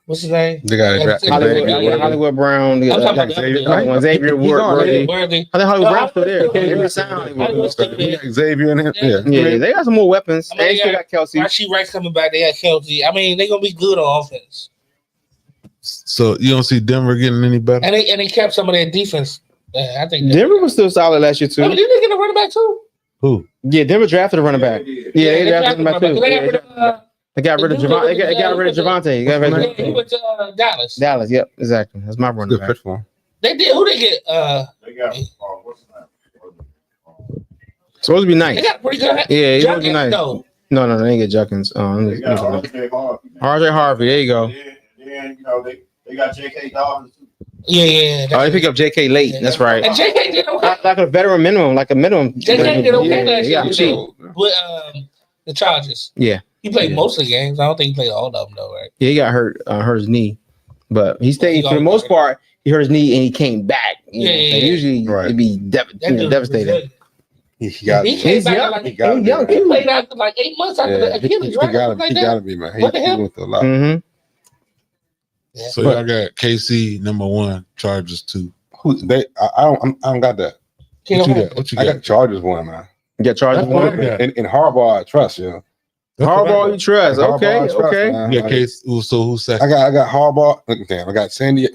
What's his name? They got That's- Hollywood Brown. I'm talking about the other Xavier He's on Worthy. Worthy. I think Hollywood No, Brown's still there. Hollywood They Brown's re-signed Hollywood Hollywood. still there. We got Xavier in him. Yeah. Yeah, they got some more weapons. I mean, And they still got Kelsey. I see Rice coming back. They got Kelsey. I mean, they're gonna be good on offense, So you don't see Denver getting any better? and they kept some of their defense. I think Denver was still solid last year I mean, too. didn't they get a running back too? Who? Yeah, Denver drafted a running back. Yeah, they drafted him back too. They got rid of. They got rid of Javante. They got rid of Javante. They got rid Yeah, he of went to Dallas. Dallas. Yep, exactly. That's my running Good back. pitch for him. They did. Who they get? they got what's his name? Supposed to be They nice. got pretty good. Yeah, he's supposed to Junkins, be nice. though. No, they didn't get Junkins. They got RJ Harvey. RJ Harvey. There you go. Then they got J.K. Dobbins too. Yeah. Oh, they pick up J.K. late. Yeah, That's right. And JK did okay. Like a veteran minimum, like a minimum. JK did okay last Yeah, year cheap. with the Chargers. Yeah. He played Yeah. most of the games. I don't think he played all of them though, right? Yeah, he got hurt his knee, but he stayed for the most part. He hurt his knee and he came back. You know, Yeah. Usually Right. it'd be That dude was devastating. good. He got He it. came He's back young. like He got He's it. young. he played after like 8 months after the Yeah, Achilles, right? got Something like he that. got to be, man. What the He hell? went through a lot. Mm-hmm. Yeah. So y'all got KC number 1, Chargers 2. I don't got that. You What you know, got? What you I got got? the Chargers one, man. You got Chargers That's what I one. got. And Harbaugh, I trust, you know. Harbaugh, you trust? Harbaugh, Okay, I trust, okay. man. Yeah, Like, KC. So who's I second? got Harbaugh. Damn, I got San Diego.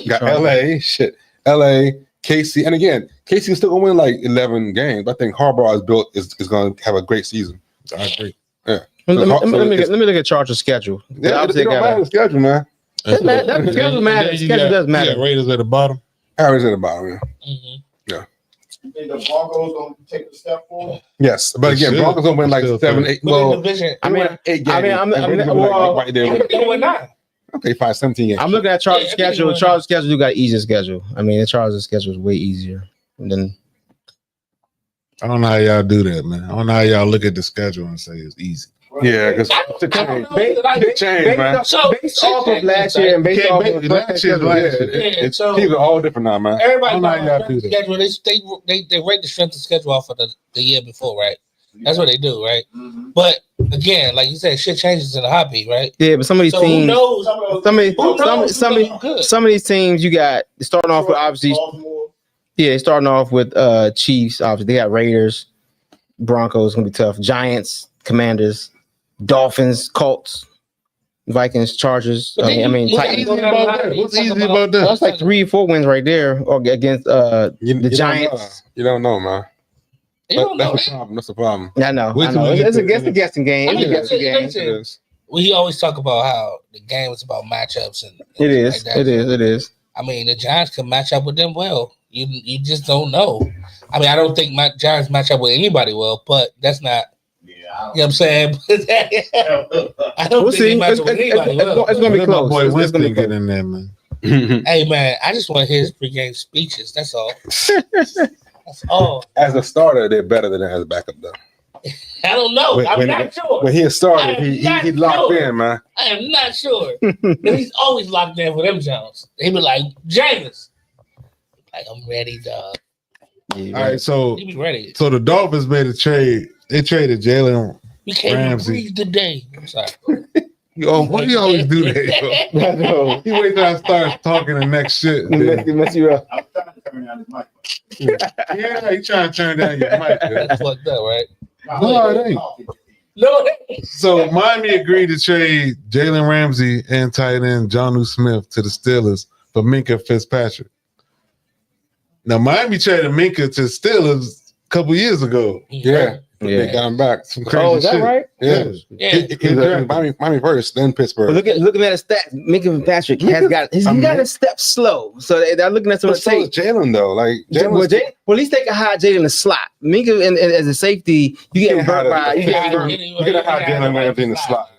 Got LA. Shit. LA, KC. And again, KC is still gonna win like 11 games. But I think Harbaugh is gonna have a great season. I agree. Let me look at Chargers' schedule. Yeah, it Obviously don't matter the schedule, man. That schedule matters. Schedule does matter. You got Raiders at the bottom. Average at the bottom, yeah. Mhm. You think the Broncos gonna take the step forward? Yes, but They again, should. Broncos gonna win like Still 7, third. 8. But Well, in the division, I mean, 8 games. well, right there. they went 9. Okay, fine, 17 games. I'm looking at Chargers' Yeah, schedule. everyone- Chargers' schedule do got an easier schedule. I mean, the Chargers' schedule is way easier than. I don't know how y'all do that, man. I don't know how y'all look at the schedule and say it's easy. Yeah, because I to don't change. know. Like, Big change, man. So Based off of last year and based Can't off base- of last year's last year. It's so- teams are all different now, man. everybody I don't know how y'all knows do the that. schedule. They rate the strength of schedule off of the year before, right? That's what they do, right? Mm-hmm. But again, like you said, shit changes in a hobby, right? Yeah, but some of these So who teams, knows? some of these teams, you got starting off with obviously, yeah, starting off with Chiefs. Obviously, they got Raiders, Broncos gonna be tough. Giants, Commanders, Dolphins, Colts, Vikings, Chargers. But then I mean, you What's Titans. easy about that? What's easy about That's that? like 3-4 wins right there, or against the Giants. You don't know, man. You don't know. That's the problem. That's the problem. I know. Wait till we It's get a guessing game. I It's a mean, guessing game. listen, It is. We always talk about how the game is about matchups and It shit is. like that. It is. I mean, the Giants can match up with them well. You just don't know. I mean, I don't think my Giants match up with anybody well, but that's not. Yeah, You know what I'm saying? I don't We'll think see. they match It's up with anybody well. gonna be Let my close. boy It's Winston gonna be get close. in there, man. Hey man, I just want to hear his pregame speeches. That's all. That's all. As a starter, they're better than as a backup, though. I don't know. When- I'm when- not sure. When he a starter, I am he not locked sure. in, man. I am not sure. But he's always locked in for them Jones. He be like, James. Like, I'm ready, dog. All right, so He be ready. the Dolphins made a trade. They traded Jalen. We can't Ramsey. breathe today. I'm sorry. Yo, why do you always do that, yo? I know. He wait till I start talking the next shit. Mess you up. I was trying to turn down his mic. Yeah, he trying to turn down your mic. Yo. That's fucked up, right? No, it ain't. No, it ain't. So Miami agreed to trade Jalen Ramsey and tight end Jonnu Smith to the Steelers for Minka Fitzpatrick. Now Miami traded Minka to the Steelers a couple years ago. Yeah. They got him back. Some crazy Oh, is that shit. right? Yeah. Yeah. He Miami first, then Pittsburgh. But looking at his stats, Minka Patrick has got he got a step slow. So they're looking at some of But the so is tape. Jalen though. Like Well, Jalen, at least they can hide Jalen in the slot. Minka as a safety, you get burnt by. You get burnt. you gotta have Jalen Ramsey in the slot.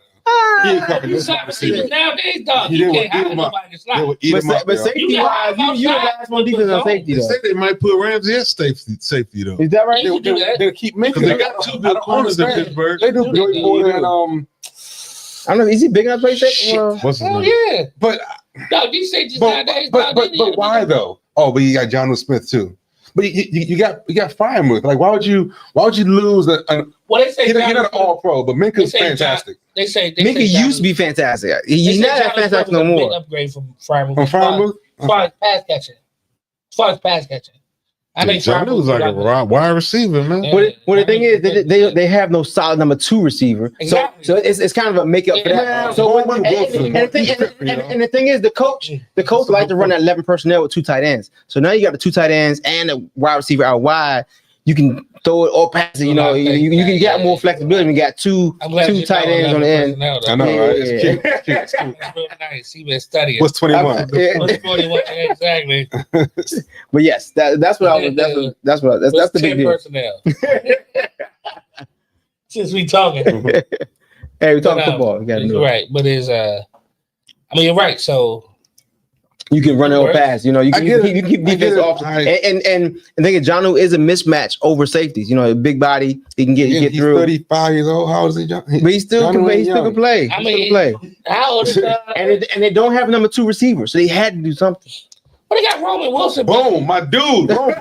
He ain't covering You this saw receiver. receivers nowadays, dog. He You didn't can't eat hide him up. nobody in the They slot. would eat him up. But yo. safety You wise, got you the last one defense on safety They though. say they might put Ramsey at safety though. Is that right? You do that. They keep making Because they got two good corners in Pittsburgh. They do Do Billy they? Porter and I don't know. Is he big enough to play safety? Well, What's his Oh name? yeah, but dog. These safeties but nowadays, but, dog, but, they but need- why though? Oh, but you got Jonnu Smith too. But you got Firemouth. Like why would you lose a Well, they say he's not an Jonathan- all pro, but Minka's They say fantastic. They say Minka used to be fantastic. He's not that fantastic no more. Upgrade from Freeagency. From Firemouth? As far as pass catching. I think Jonnu was like a wide receiver, man. Yeah. Well, the thing is, they have no solid number 2 receiver, Exactly. so it's kind of a makeup for that. Yeah, So Bowman and Wilson. the thing is, the coach like to run that 11 personnel with 2 tight ends. So now you got the 2 tight ends and a wide receiver out wide. You can throw it or pass it. You know, you can get more flexibility. You got two tight ends on the end. I know, Yeah, right? yeah, It's cute. It's cute. It's cute. That's real nice. He been studying. What's 21? What's 41? Exactly. But yes, that's what I was. That's the big 10 deal. personnel. Since we talking, Hey, we talking football. You got to know. right? But it's I mean, you're right. So You can run it or pass. You know, you I can get keep, it. you can keep I get defense it. off. I- And think Jonnu is a mismatch over safeties. You know, a big body, he can get He's through. 35 years old. How old is he, John? But he still can Jonnu play. He ain't still young. can play. I He mean, still can play. how old is And they don't have a number 2 receiver, so they had to do something. But they got Roman Wilson. Boom, my dude. Boom.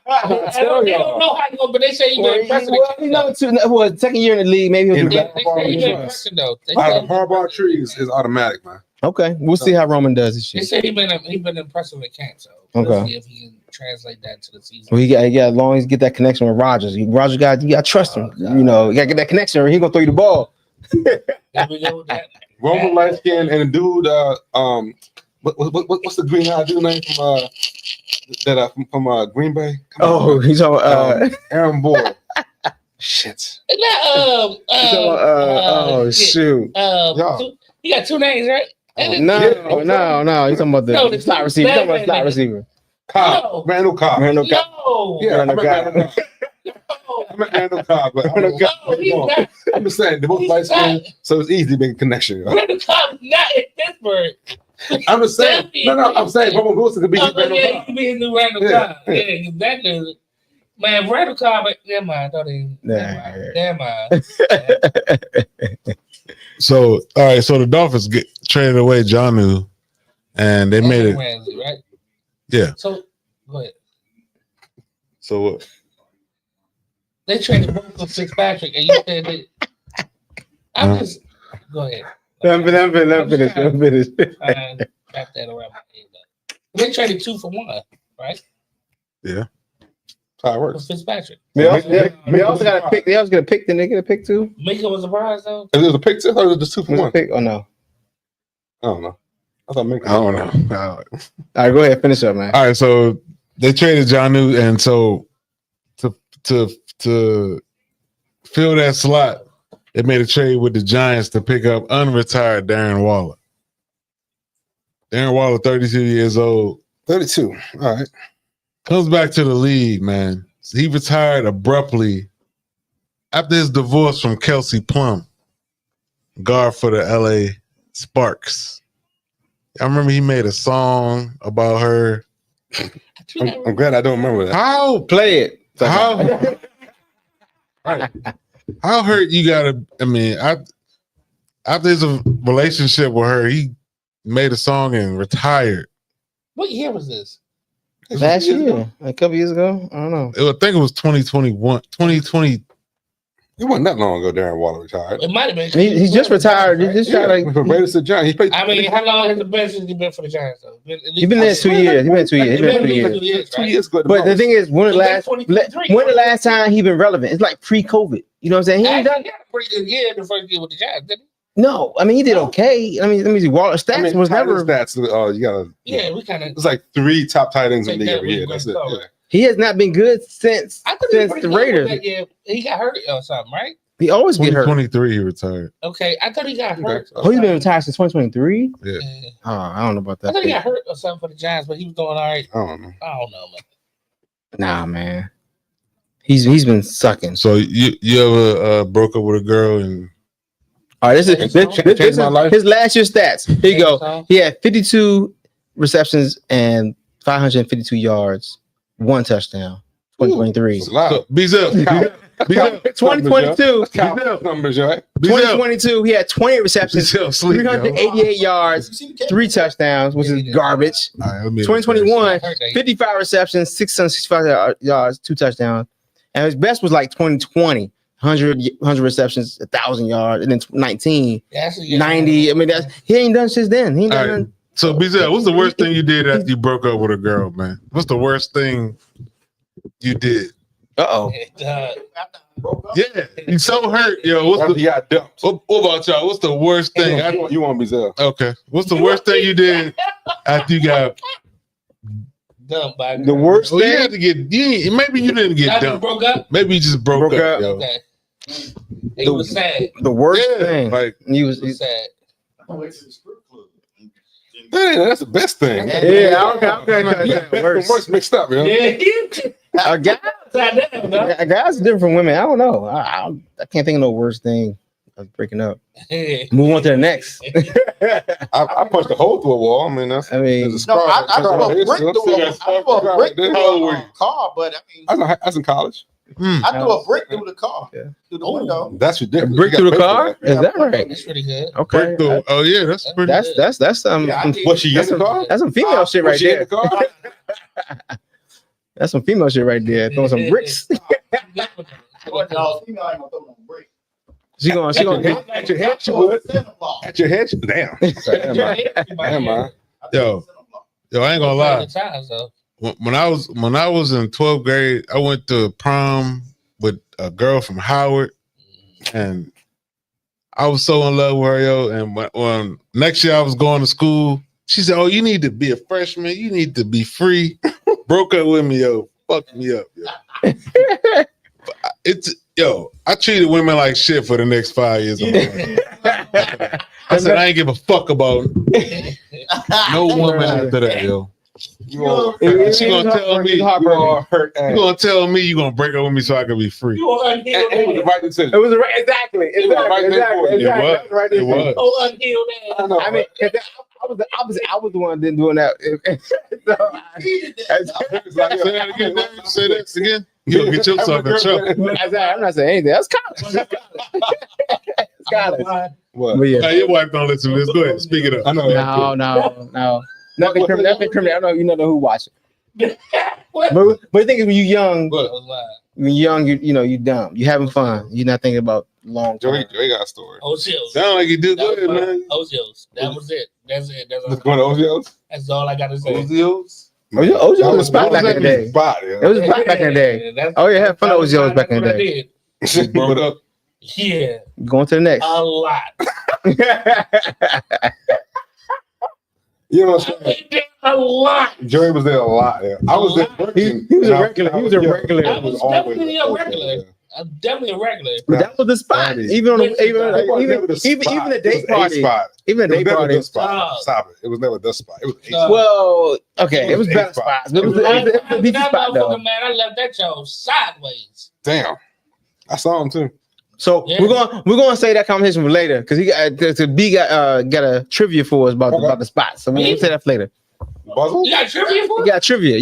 They don't know how you go, but they say he been impressive. He's number 2. Well, second year in the league, maybe he'll do Yeah, better. they say he been impressive though. They Out say, of Harbaugh trees is automatic, man. Okay, we'll see how Roman does this they year. say he been impressive at camp. So Okay. let's see if he can translate that to the season. Well, he got as long as he get that connection with Rodgers. Rodgers you got to trust him. You know, you got to get that connection, or he gonna throw you the ball. There we go with that. Roman light skin and a dude. What's the green eyed dude name from Green Bay? Come on. Oh, he's on. Aaron Boyd. Shit. Oh shoot! He got 2 names, right? No. He's talking about No, the slot receiver. He's talking about the slot receiver. Cobb. No. Randall Cobb. Randall Cobb. No. Yeah, Randall Cobb. I meant Randall Cobb, but I don't know. No, he's not. I'm just saying, the most He's light skin, not. so it's easy to make a connection. yo. Randall Cobb not in Pittsburgh. I'm just saying. No, I'm saying Roman Wilson could be Oh, Randall yeah, he Cobb. could be his new Randall Yeah, Cobb. Yeah, that dude. Man, Randall Cobb, never mind. Don't even. Never mind. So, all right. So the Dolphins traded away Jonnu, and they made it. Ramsey, right? Yeah. So, go ahead. So what? They traded both for Fitzpatrick, and you said that. I'm just. Go ahead. Let him finish. Wrap that around my head. They traded 2 for 1, right? Yeah. That's how it For works. Fitzpatrick. They also got a pick. They also got a pick. Didn't they get a pick too? Minka was surprised though. Is it a pick 2 or is it just 2 for Was it a 1? pick? Oh no! I don't know. I thought Minka. I don't know. All right, go ahead. Finish up, man. All right, so they traded Jonnu, and so to fill that slot, they made a trade with the Giants to pick up unretired Darren Waller. Darren Waller, 32 years old, 32. All right. comes back to the league, man. He retired abruptly after his divorce from Kelsey Plum, guard for the LA Sparks. I remember he made a song about her. I'm glad I don't remember that. How Play it. How how hurt you gotta? I mean, after his relationship with her, he made a song and retired. What year was this? Last year, a couple years ago. I don't know. I think it was 2021, 2020. It wasn't that long ago Darren Waller retired. It might have been. He's just retired. He's just trying to. From Raiders to Giants. He played. I mean, how long has the best he been for the Giants though? He's been there 2 years. He's been 2 years. He's been 2 years. 2 years ago. But the thing is, when the last time he been relevant? It's like pre-COVID. You know what I'm saying? He ain't done. He had a pretty good year the first year with the Giants, didn't he? No, I mean he did okay. I mean, let me see. Waller stats was never. Stats. You gotta. Yeah, we kind of. It's like 3 top tight ends in the league every year. That's it. Yeah. He has not been good since the Raiders. He got hurt or something, right? He always get hurt. 2023, he retired. Okay, I thought he got hurt. Oh, he's been retired since 2023. Yeah. Oh, I don't know about that. I thought he got hurt or something for the Giants, but he was doing all right. I don't know. Man. Nah, man. He's been sucking. So you ever broke up with a girl and? All right, this is his last year stats. Here you go. He had 52 receptions and 552 yards, 1 touchdown. 2023. So, Bezel. 2022. Numbers, right? 2022, he had 20 receptions, 388 yards, 3 touchdowns, which is garbage. Right, 2021, 55 receptions, 665 yards, 2 touchdowns. And his best was like 2020, 100 receptions, 1,000 yards, and then 19, 90. I mean, he ain't done since then. He ain't done nothing. So, Bezel, what's the worst thing you did after you broke up with a girl, man? What's the worst thing you did? Uh-oh. Yeah, he's so hurt, yo. He got dumped. What about y'all? What's the worst thing? You want Bezel? Okay. What's the worst thing you did after you got dumped by the worst thing? You had to get. Maybe you didn't get dumped. Broke up. Maybe you just broke up. Yo. Okay. He was sad. The worst thing. Like he was sad. Dang, that's the best thing. Yeah, okay. Worst mixed up, yo. A guys are different from women. I don't know. I can't think of no worst thing of breaking up. Move on to the next. I punched a hole through a wall. I mean, that's. I threw a brick through a car, but I mean, I was in college. I threw a brick through the car, through the window. That's ridiculous. A brick through the car? Is that right? That's pretty good. Okay. Oh yeah, that's pretty. That's Was she in the car? That's some female shit right there. In the car? That's some female shit right there. Throwing some bricks. She gonna at your head. She would. At your head. Damn. Damn. Yo, I ain't gonna lie. When I was in 12th grade, I went to prom with a girl from Howard, and I was so in love with her, yo. And when next year I was going to school, she said, "Oh, you need to be a freshman. You need to be free." Broke up with me, yo. Fucked me up, yo. I treated women like shit for the next 5 years of my life. I said I ain't give a fuck about no woman after that, yo. She gonna tell me you gonna tell me you gonna break up with me so I can be free. It was the right decision. It was exactly. It was. Oh, unhealed. I mean, I was the one doing that. Say that again. You gonna get yourself in trouble. I'm not saying anything. That's college. It's college. What? Yeah. Your wife don't listen to this. Go ahead, speak it up. I know. No. Nothing criminal. I know you know who watch it. But the thing is, when you're young, you dumb. You having fun. You're not thinking about long term. Joey got a story. OCOs. Sound like you do good, man. OCOs. That was it. That's it. Let's go to OCOs. That's all I got to say. OCOs? OCOs was a spot back in the day. It was a spot back in the day. Oh yeah, have fun at OCOs back in the day. She broke up. Yeah. Going to the next. A lot. You know what I'm saying? A lot. Joey was there a lot. Yeah. I was there. He was a regular. He was a regular. I was definitely a regular. I'm definitely a regular. But that was the spot. Even on even the day party. Even the day party. Stop it. It was never the spot. It was a spot. Well, okay, it was better spots. It was a decent spot though. Man, I left that show sideways. Damn. I saw him too. So we're gonna say that conversation for later because he got a trivia for us about the spots. So we'll say that for later. Buzzle? You got trivia for? He got trivia.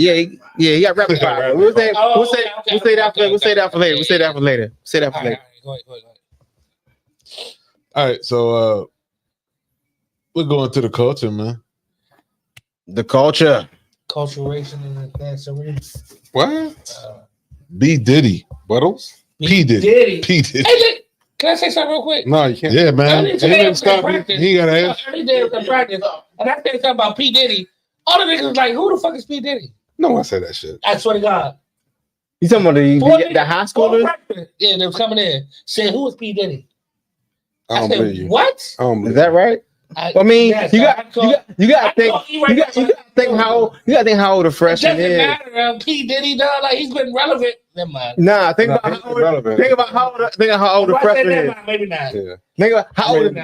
He got rapid fire. We'll say that for later. Say that for later. Go ahead. All right, so we're going to the culture, man. The culture. Culturation and dancery. What? B Diddy. Buttles? P Diddy. P Diddy. Hey, can I say something real quick? No, you can't. Yeah, man. Early He today didn't was stop in me. practice. He got to ask. Early day was in practice. And I said something about P. Diddy. All the niggas was like, who the fuck is P. Diddy? No one said that shit. I swear to God. You talking about the high schoolers? Yeah, they was coming in. Said, who is P. Diddy? I don't believe you. What? I don't believe Is that right? I mean, yes, you got to think how old a freshman It doesn't is. matter. P. Diddy, dog. Like, he's been relevant. Never mind. Nah, think about how old a If I said freshman that, is. maybe not. Yeah. Think about how old.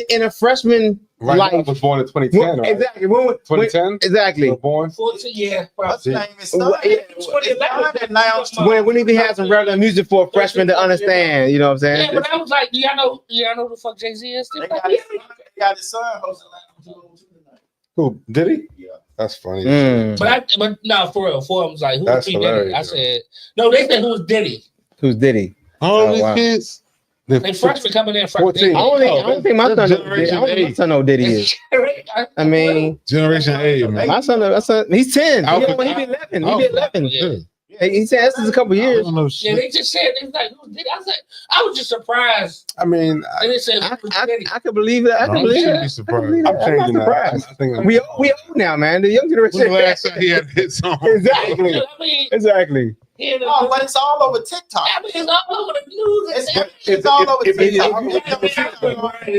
In a freshman Right now, I life. was born in 2010, right? Exactly. 2010? Exactly. You were born? 14, yeah. What's Probably. the name? It's not. It's announced. When he be having some regular music for a freshman to understand, you know what I'm Yeah, saying? but I was like, do y'all know who the fuck Jay-Z is? They got his son hosting tonight. Who? Did he? Yeah. That's funny. But no, for real. Forum was like, who That's was P. Diddy? hilarious, I said, no, they said, who's Diddy? Who's Diddy? All these wow. kids. They freshmen coming in. 14. I don't think my son know Diddy is. I mean, Generation A, man. my son, he's 10. He Alpha- be 11. He Alpha- be 11. Yeah. He said this is a couple I years. don't know Yeah, shit. they just said, they was like, who's Diddy? I said, I was just surprised. I mean, And they said, I who's Diddy? could believe that. I No, can you believe shouldn't that. be surprised. I'm I'm changing that. surprised. I think We old now, man. The young When's the generation. last time he had a hit song? Exactly. I mean, Exactly. yeah, Oh, but it's all over TikTok. I mean, it's all over the news. It's all over If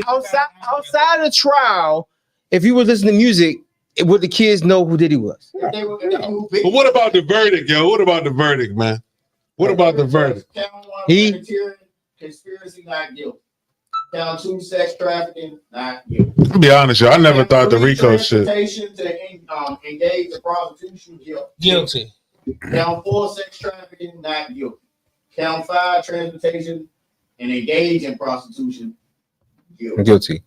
outside of the trial, if you were listening to music, would the kids know who Diddy was? But what about the verdict, yo? What about the verdict, man? What about the verdict? He- Conspiracy, not guilty. Count 2, sex trafficking, not guilty. I'll be honest, yo. I never thought the Rico shit. Transportation to engage in prostitution, guilty. Guilty. Count 4, sex trafficking, not guilty. Count 5, transportation and engage in prostitution, guilty. Guilty.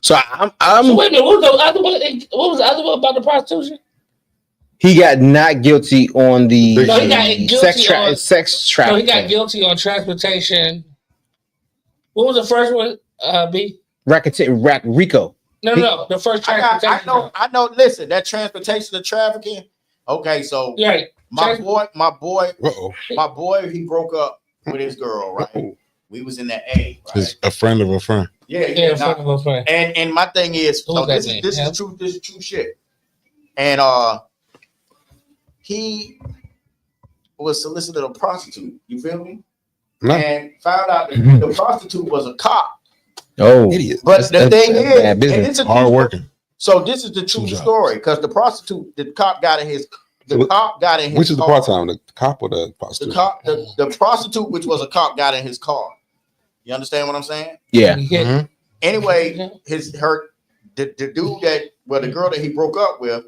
So I'm So wait a minute, what was the other one? What was the other one about the prostitution? he got not guilty on the No, he got guilty sex No, trafficking. he got guilty on transportation. What was the first one? Rico. No. The first transportation. I know. Listen, that transportation to trafficking. Okay, so Right. my boy, Uh-oh. he broke up with his girl, right? Uh-oh. We was in the A, right? It's a friend of a friend. Yeah, fuck of a friend. And my thing is, Who was that this name? is true. This is true shit. And he was solicited a prostitute. You feel me? No. And found out that the prostitute was a cop. Oh, Idiot. But the thing that's is, bad and business. it's a Hard working. So this is the true Good job. story because the prostitute, the cop got in his. The cop got in his. Which is the car. part-time, the cop or the The prostitute? cop, the prostitute, which was a cop, got in his car. You understand what I'm saying? yeah. Mhm. Anyway, the dude that, well, the girl that he broke up with,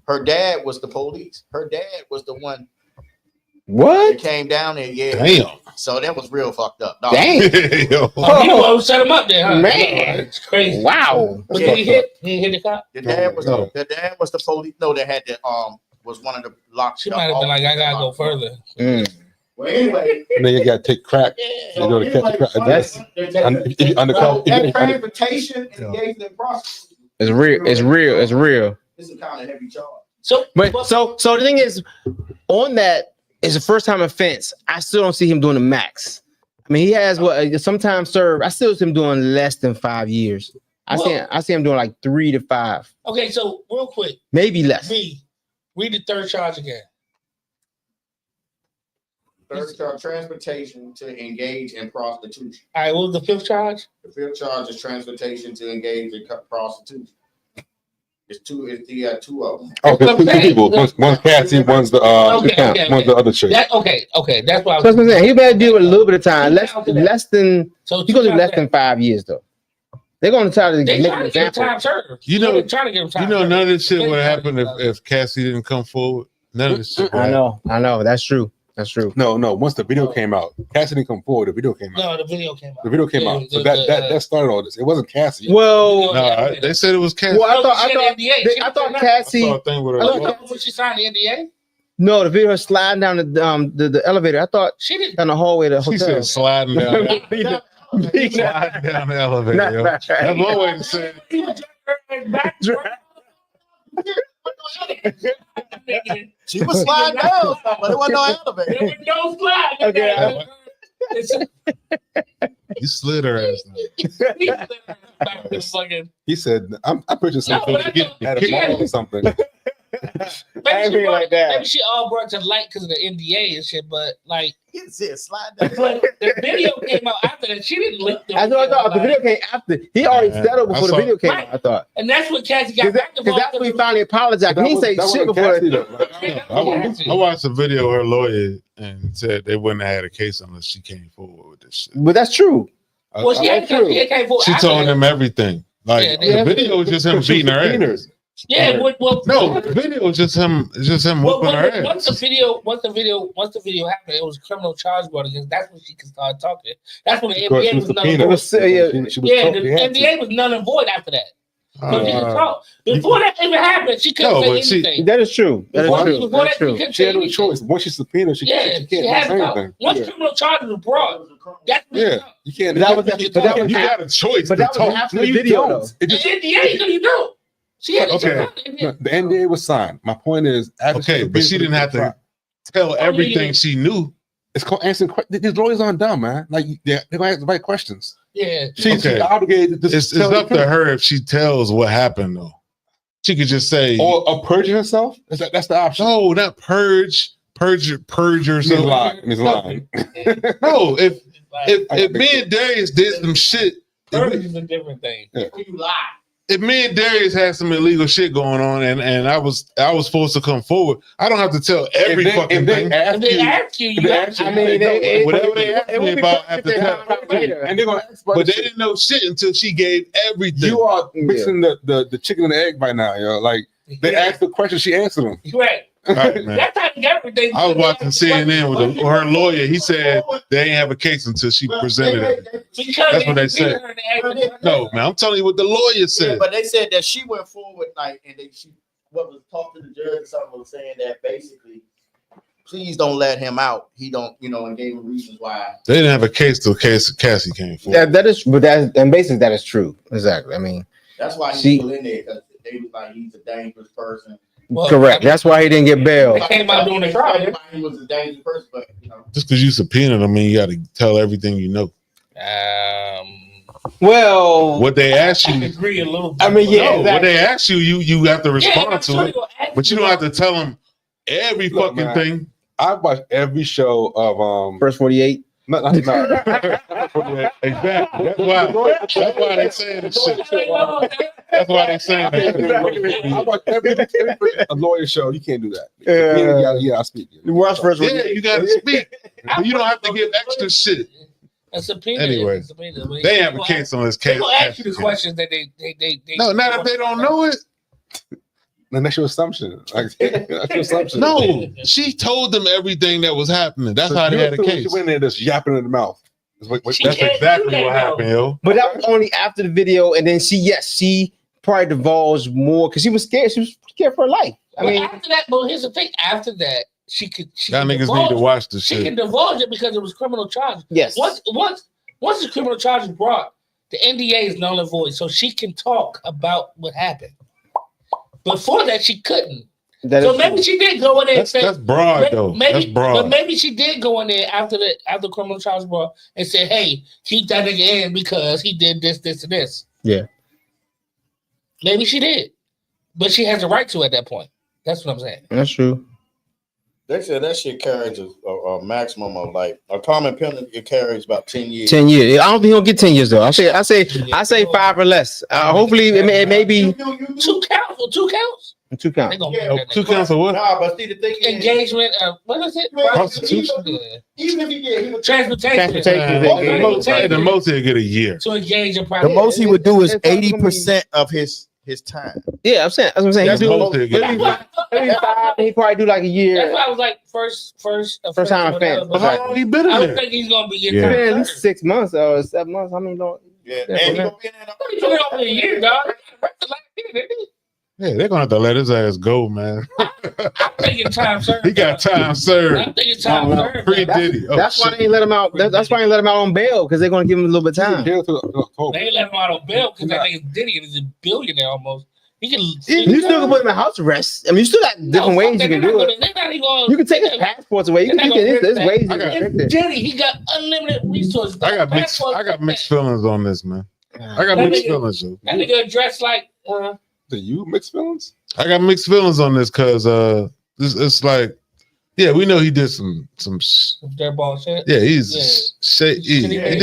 her dad was the police. Her dad was the one that What? came down there. Yeah. Damn. So that was real fucked up. Dog. Dang. Yo. Oh, he the one who set him up there, huh? Man. It's crazy. Wow. But did he hit? He hit the cop? The dad was No. the dad was the police. No, that had the was one of the locked. She might have been like, I gotta go further. Well, anyway, And then you got to take crack. so You know, to catch the crack. That's- If you undercover, that transportation and engagement in prostitution. It's real. It's real. It's real. It's a kind of heavy charge. So, But so the thing is, on that is a first time offense. I still don't see him doing the max. I mean, he has what sometimes served. I still see him doing less than 5 years. I see him doing like 3 to 5, okay, so real quick, maybe less. read the third charge again. Third charge, transportation to engage in prostitution. All right, what was the fifth charge? The fifth charge is transportation to engage in prostitution. It's two of them. Oh, there's two people. One's Cassie, one's the Okay. one's the other chick. Okay, that's why I So that's what I'm was saying. He better deal with a little bit of time. Less than so he goes less than 5 years though. They're going to try to they make trying an to get him example. time served. You know- They're trying to get him time You know, served. none of this shit would have happened if Cassie didn't come forward. None of this shit. I know. That's true. That's true. No. Once the video came out, Cassie didn't come forward. The video came out. No, the video came out. The video came Yeah, out. So the- that started all this. It wasn't Cassie. Well, No, they said it was Cassie. well, I No, thought she had the NDA. I thought I Cassie. saw a thing with her. When she signed the NDA, No, the video of her sliding down the elevator. I thought she didn't. down the hallway to the She hotel. said sliding down, sliding down the elevator. Yo. That's one way to say it. She was sliding down, but it wasn't no elevator. There was no slide. Okay. You slid her ass. He said, "I'm pretty sure No, but I something know- at a mall or something." I ain't like that. Maybe she all brought to light because of the NDA and shit, but like, He said slide down. but the video came out after that. She didn't lick the That's what I thought. The video came after. He already Yeah, settled before I the saw- video came Right. out, I thought. And that's when Cassie got Because back that's when he finally apologized. He didn't say shit before. I watched a video of her lawyer and said they wouldn't have had a case unless she came forward with this shit. But that's true. Well, she had true. she came forward She after told that. him everything. Like Yeah, the video was just him beating her ass. Yeah, well, No, the video was just him whooping her ass. once the video happened, it was criminal charge brought against. That's when she could start talking. That's when the NBA was null and void. Yeah, the NBA was null and void after that. So she could talk. Before that even happened, she couldn't say anything. That is true. That is true. Before That's that, true. couldn't She say had no anything. choice. Once she's subpoenaed, she Yeah, can't she had say to talk. anything. Once criminal charges were brought, that's when Yeah, you can't. That was- you but that was- You got a choice But to that was talk. after No, the you video, don't. though. It the just, NDA, no, you don't. She had to Okay. talk. the NDA was signed. My point is, after Okay, but she didn't have to tell everything she knew. It's called answering questions. These lawyers aren't dumb, man. Like they're gonna ask the right questions. Yeah. She's Okay. obligated to It's tell the up to truth. her if she tells what happened though. She could just say, Or perjure herself. That's the option. "No, not purge He's yourself." lying. He's lying. No, if Like, me and Darius did some shit, purge is a different thing. Yeah. You lie. if me and Darius had some illegal shit going on, and I was supposed to come forward, I don't have to tell every fucking thing. If they ask you, you they got ask to. you, I mean, Whatever they ask me about, I have to tell. and they're gonna ask about But the they shit. didn't know shit until she gave everything. You are mixing the chicken and the egg by now, yo. Like they asked the question, she answered them. Right. All right, man. That's how you get everything. I was watching CNN with her lawyer. He said they ain't have a case until she presented it. That's what they said. No, man, I'm telling you what the lawyer Yeah, said. but they said that she went forward, like, and what was talked to the judge or something was saying that basically, please don't let him out. He don't, and gave him reasons why. They didn't have a case till Cassie came forward. That is, but basically that is true. Exactly. I mean, That's why She- he's still in there because they was like he's a dangerous person. Well, correct. That's why he didn't get bail. They came out during the trial. He was a dangerous person, but Just because you subpoenaed them, I mean, you got to tell everything you know. Well, What they ask I you, agree a little bit. I mean, yeah, no, what exactly. they ask you, you have to respond to it. it. But you don't have to tell them every Look, fucking man. thing. I watched every show of first 48. no. Exactly. That's why they saying this shit. That's why they saying that. I watch every a lawyer show. You can't do that. Yeah, I speak. Watch first Yeah, 48. you got to speak. But you don't have to give extra shit. A subpoena. Anyway, is a subpoena. They have a case on this They case. will ask you the questions that they. No, not if they don't know it. And that's your assumption. Like, that's your assumption. No, she told them everything that was happening. That's how they had a case. She went in there just yapping in the mouth. She That's can't exactly do that, what happened, yo. But that was only after the video, and then she probably divulged more because she was scared. She was scared for her life. I mean, after that, but here's the thing. After that, she Y'all can niggas divulge- need to watch this She shit. can divulge it because it was criminal charges. yes. Once the criminal charge is brought, the NDA is null and void, so she can talk about what happened. Before that, she couldn't. That So is maybe true. she did go in there and say, That's broad though. maybe, That's broad. but maybe she did go in there after the criminal charge brought and say, "Hey, keep that nigga in because he did this, this, and this." Yeah. Maybe she did, but she has the right to at that point. That's what I'm saying. That's true. they said that shit carries a maximum of like a common penalty. It carries about 10 years. 10 years. I don't think he'll get 10 years though. I say 5 or less. Hopefully it may be Two counts. 2 They counts. gonna Yeah, make that Two nigga. counts of what? Nah, but see the thing is, Engagement. What is it? Prostitution? Yeah. even if he did, he would Transportation. The most he'll get a year. To engage in the private. most he would do is It's probably gonna be- 80% of his time. Yeah, I'm saying. That's what I'm saying. That's He'll do- most he'll get a That's year. why, maybe 5, he probably do like a that's year. why I was like first time offense. But how long he been in I don't there? think he's gonna be in Yeah. Maybe at time. least 6 months or 7 months. How many don't? Yeah, Yeah, and he man. gonna be in there. He's doing it over a year, dog. Yeah, they're gonna have to let his ass go, man. I'm thinking time served. He got time served. I'm thinking time served. Free man. Diddy. Oh, That's why shit. they ain't let him out. That's why they ain't let him out on bail because they're gonna give him a little bit of time. Jail till October. They ain't let him out on bail because that nigga's Diddy and he's a billionaire almost. You still can put him in house arrest. I mean, you still got different ways you can do it. You can take his passports away. There's ways you can do Diddy, he got unlimited resources. I got mixed feelings on this, man. I got mixed feelings. That nigga dressed like. Do you mixed feelings? I got mixed feelings on this because it's like, yeah, we know he did some dirtball shit. Yeah, he did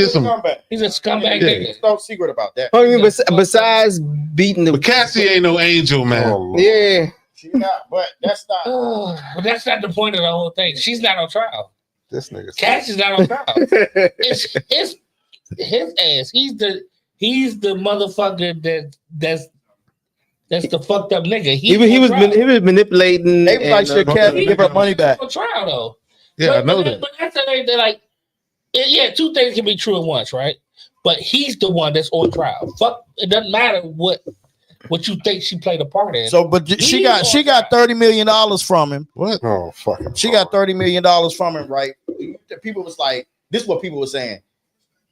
some. He's a scumbag. There's no secret about that. I mean, besides beating the, but Cassie ain't no angel, man. Oh, yeah, she's not. But that's not. But that's not the point of the whole thing. She's not on trial. This nigga. Cassie's not on trial. It's his ass. He's the motherfucker that's the fucked up nigga. He was manipulating. They like should Cassie give her money back. On trial though. Yeah, I know that. But that's the thing. They're like, yeah, two things can be true at once, right? But he's the one that's on trial. Fuck, it doesn't matter what you think she played a part in. So, but she got $30 million from him. What? Oh, fuck. She got $30 million from him, right? People was like, this is what people were saying.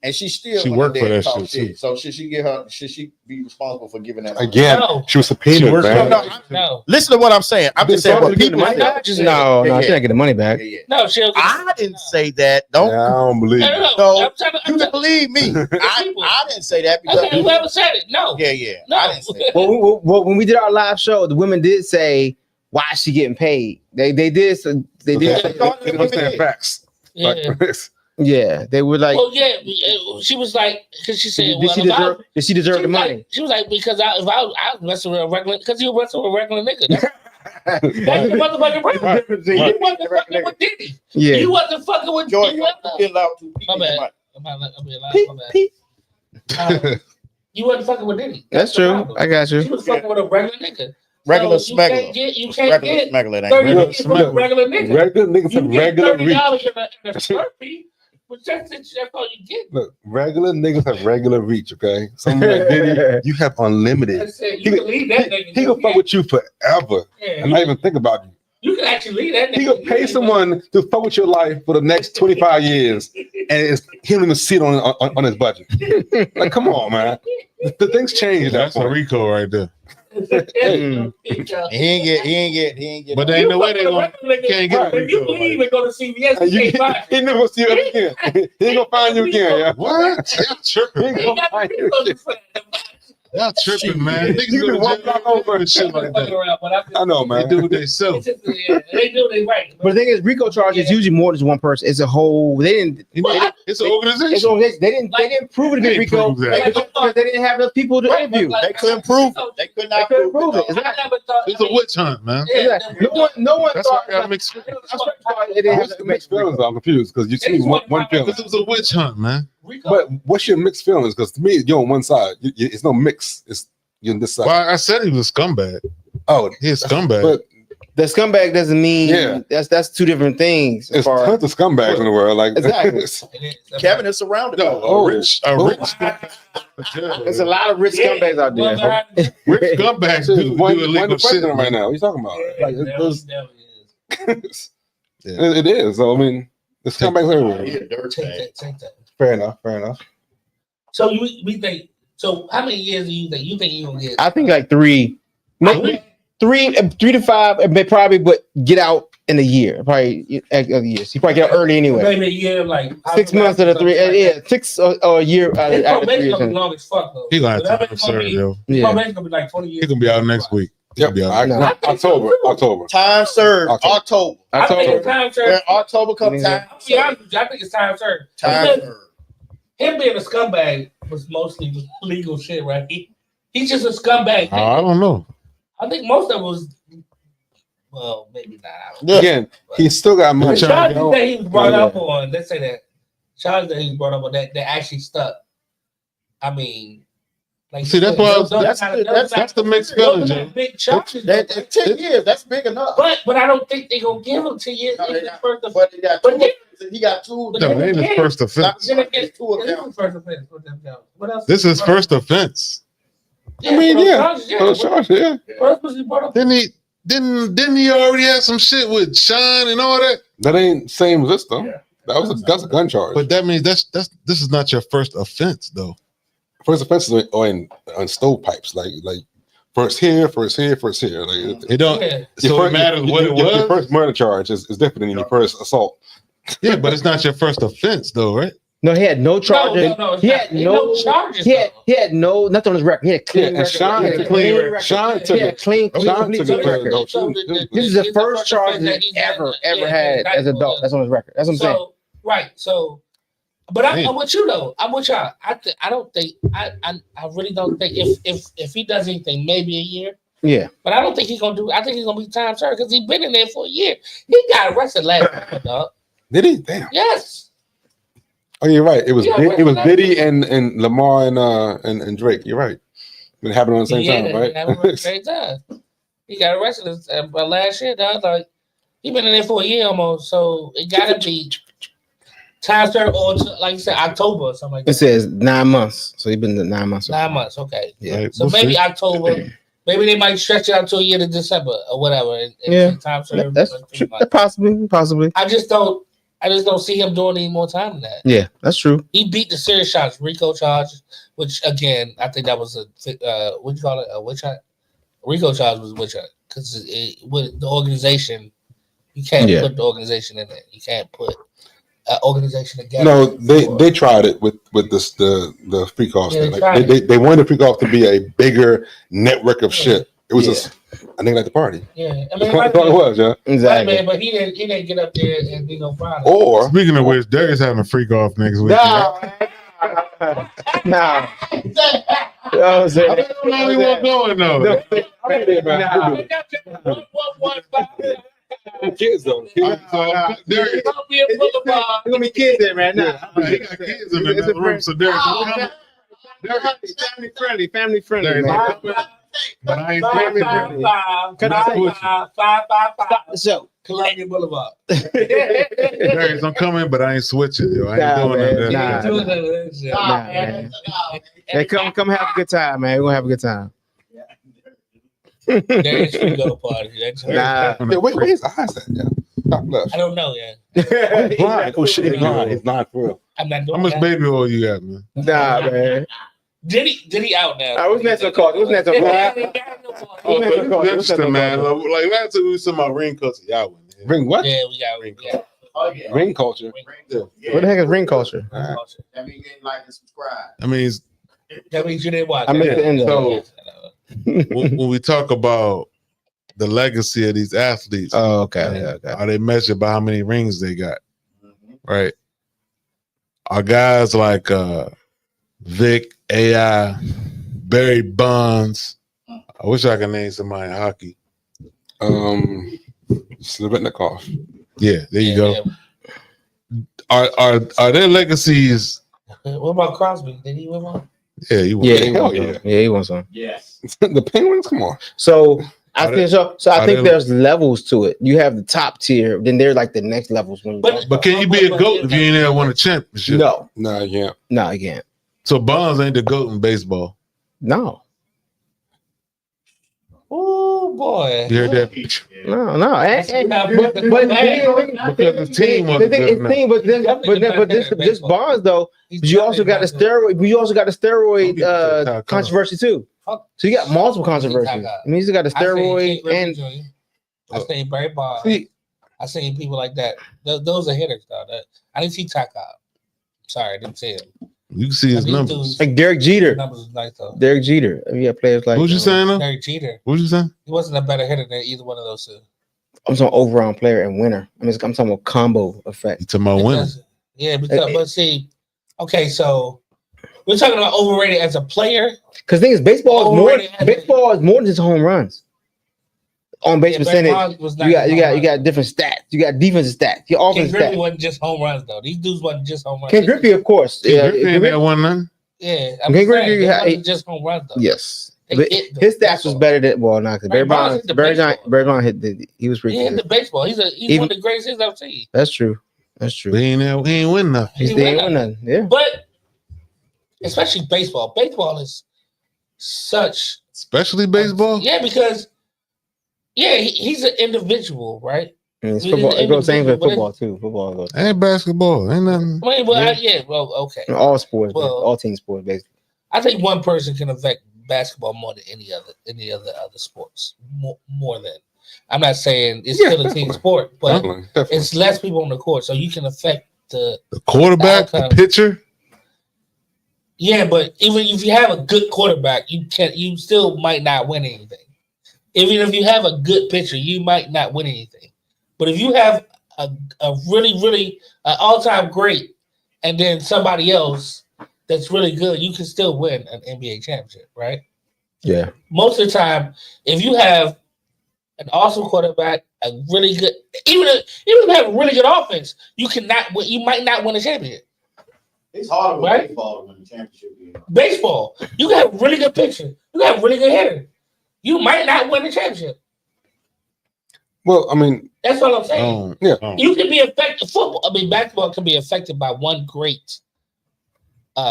And she worked for that shit. So should she be responsible for giving that? Again, she was subpoenaed, man. No. Listen to what I'm saying. I'm just saying what people say. No, she not get the money back. No, I didn't say that. I don't believe it. No, you can believe me. I didn't say that because whoever said it. No. Yeah. No. I didn't say that. Well, when we did our live show, the women did say, "Why is she getting paid?" They did. They did understand facts. Yeah. Yeah, they were like. Well, yeah, she was like, because she said, did she deserve the money? She was like, because I was messing with a regular, because you wrestle with a regular nigga. That's the motherfucking problem. You wasn't fucking with Diddy. Yeah. You wasn't fucking with George. Diddy. My bad. You wasn't fucking with Diddy. That's true. I got you. She was fucking with a regular nigga. Regular smuggler. You can't get smuggler. $30 from a regular nigga. Regular niggas have regular reach. In a Slurpee, but that's all you get. Look, regular niggas have regular reach, okay? Someone like Diddy, you have unlimited. You can leave that nigga. He gonna fuck with you forever and not even think about you. You can actually leave that nigga. He gonna pay someone to fuck with your life for the next 25 years, and he don't even see it on his budget. Like, come on, man. The things change. That's a Rico right there. He ain't get. But there ain't no way they can't get. If you leave and go to CVS, you can't find he never see you again. He ain't gonna find you again. Yeah. What? Y'all tripping? He ain't gonna find you again. Y'all tripping, man. Niggas You go can walk back over and shit like that. I know, man. They do what they sell. They do they right. But the thing is, RICO charges usually more than one person. It's a whole. They didn't. It's an organization. They didn't prove it against RICO because they didn't have enough people to interview. They couldn't prove it. They could not prove it. It's a witch hunt, man. No one That's why thought. I got mixed feelings. Mixed feelings. I'm confused because you see one feeling. This was a witch hunt, man. But what's your mixed feelings? Because to me, you're on one side. It's no mix. You're on this side. Well, I said he was a scumbag. Oh, he's a scumbag. But the scumbag doesn't mean that's two different things. There's tons of scumbags in the world. Like exactly. Kevin is surrounded. Rich. There's a lot of rich scumbags out there. Rich scumbags do illegal shit right now. What are you talking about? Like, it is. So I mean, the scumbags everywhere. Take that. Fair enough. So we think. So how many years do you think you gonna get? I think like 3, maybe 3 to 5, probably, but get out in a year. Probably a year. He probably get out early anyway. Maybe a year, like 6 months of the 3. Yeah, 6 or a year. His probation's gonna be long as fuck though. He gonna have to serve, yo. Probation's gonna be like 20 years. He gonna be out next week. Yep. October. Time served. October. I think it's time served. October comes time. I think it's time served. Time served. Him being a scumbag was mostly legal shit, right? He's just a scumbag. I don't know. I think most of it was, well, maybe not. Again, he still got money. The charges that he was brought up on, let's say that charges that he was brought up on that actually stuck. I mean, like, see, that's why that's the mixed feelings. Big charges. 10 years. That's big enough. But I don't think they're gonna give him 10 years. No, but he got 2. He got 2. No, it ain't his first offense. What else? This is first offense. I mean, First was he brought up? Didn't he already have some shit with Sean and all that? That ain't same as this though. Yeah. That's a gun charge. But that means this is not your first offense though. First offenses are on stovepipes. Like first here. Like, it don't. Yeah. So it matters what it was. Your first murder charge is different than your first assault. Yeah, but it's not your first offense, though, right? No, he had no charges. No, he had no charges. He had no nothing on his record. He had clean record. Sean He had clean record. Sean He had clean complete record. This is the first charge that he ever had as an adult. That's on his record. That's what I'm saying. Right. So, but I'm with you though. I'm with y'all. I really don't think if he does anything, maybe a year. Yeah. But I don't think he's gonna do. I think he's gonna be time served because he's been in there for a year. He got arrested last time, dog. Did he? Damn. Yes. Oh, you're right. It was Diddy and Lamar and Drake. You're right. It happened on the same time, right? At the same time. He got arrested last year, dog. Like he been in there for a year almost, so it gotta be time served or like you said, October or something like that. It says 9 months, so he's been there 9 months. 9 months, okay. Yeah. So maybe October. Maybe they might stretch it out to a year to December or whatever. And time served. That's possibly. I just don't see him doing any more time than that. Yeah, that's true. He beat the serious shots, RICO charge, which again, I think that was what you call it, a witch hunt. RICO charge was witch hunt because with the organization, you can't put the organization in it. You can't put an organization together. No, they tried it with this the freak off thing. They wanted freak off to be a bigger network of shit. It was just, I think, like the party. Yeah, I mean, that's all it was, yeah. Exactly. Man, but he didn't get up there and be no problem. Or speaking of which, Darius having a freak off next week. Nah. I don't know we won't going though. Kids though. There's gonna be kids there, man. He got kids in the room, so Darius, family friendly, man. But I ain't family friendly. So Columbia Boulevard. Darius, I'm coming, but I ain't switching, yo. I ain't doing that. Nah, man. Hey, come have a good time, man. We're gonna have a good time. Darius should go party. Yeah, where's eyes at? Yeah. Top left. I don't know yet. He's blind. Oh shit, he's blind. He's blind for real. I'm not doing How much that. baby oil you got, man? Nah, man. Diddy out now. I was next to call. What's next to call? Interesting, man. Like last time we was talking about ring culture, y'all went there. Ring what? Yeah, we got ring culture. Oh yeah. Ring culture. What the heck is ring culture? That means getting like and subscribe. I mean, That means you didn't watch. I missed the end of it. so when we talk about the legacy of these athletes, Oh, okay. are they measured by how many rings they got? Right. Are guys like Vic, AI, Barry Bonds? I wish I could name somebody in hockey. Slivitnikov. Yeah, there you go. Are their legacies? What about Crosby? Did he win one? Yeah, he won. Yeah, he won some. Yes. The Penguins, come on. So I Are think they- so. So I are think they- there's levels to it. You have the top tier, then there's like the next levels. When you But can you be a GOAT if you ain't ever won a championship? no, No, yeah. no, you can't. So Bonds ain't the GOAT in baseball. No, Oh boy. You heard that? no. Because his team wasn't good enough. But this Bonds though, you also got a steroid. You also got a steroid controversy too. So you got multiple controversies. I mean, you got a steroid and I seen Barry Bonds. I seen people like that. Those are hitters, though. I didn't see Taka. Sorry, I didn't see him. You can see his numbers. like Derek Jeter. Numbers was nice though. Derek Jeter. I mean, yeah, players like. What you saying though? Derek Jeter. What you saying? He wasn't a better hitter than either one of those two. I'm talking overall player and winner. I'm talking about combo effect. You talking about winning? Yeah, because but see, okay, so we're talking about overrated as a player. Because thing is, baseball is more than just home runs. On base percentage, you got different stats. You got defensive stats. Your Ken offensive Griffey stats. wasn't just home runs though. These dudes wasn't just home runs. Ken Griffey, of course. Ken Griffey ain't that one none. Yeah, Ken Griffey wasn't just home runs though. Yes. They But hit the his stats baseball. was better than Barry Bonds. Barry Bonds hit. He was pretty He hit good. the baseball. He's one of the greatest hitters I've seen. That's true. He ain't win nothing. He still ain't win nothing. Yeah. But especially baseball. Baseball is such. Especially baseball. Yeah, because he's an individual, right? And it's football. It goes same for football too. Football goes. Ain't basketball. Ain't nothing. I mean, well, okay. All sports, Well, all team sports, basically. I think one person can affect basketball more than any other sports. More than. I'm not saying it's still a team sport, but it's less people on the court, so you can affect the quarterback, the pitcher. Yeah, but even if you have a good quarterback, you still might not win anything. Even if you have a good pitcher, you might not win anything. But if you have a really, really all-time great, and then somebody else that's really good, you can still win an NBA championship, right? Yeah. Most of the time, if you have an awesome quarterback, a really good, even if you have a really good offense, you might not win a championship. It's harder with baseball to win a championship. Baseball, you got a really good pitcher, you got a really good hitter. You might not win the championship. Well, I mean, that's what I'm saying. You can be affected. Basketball can be affected by one great,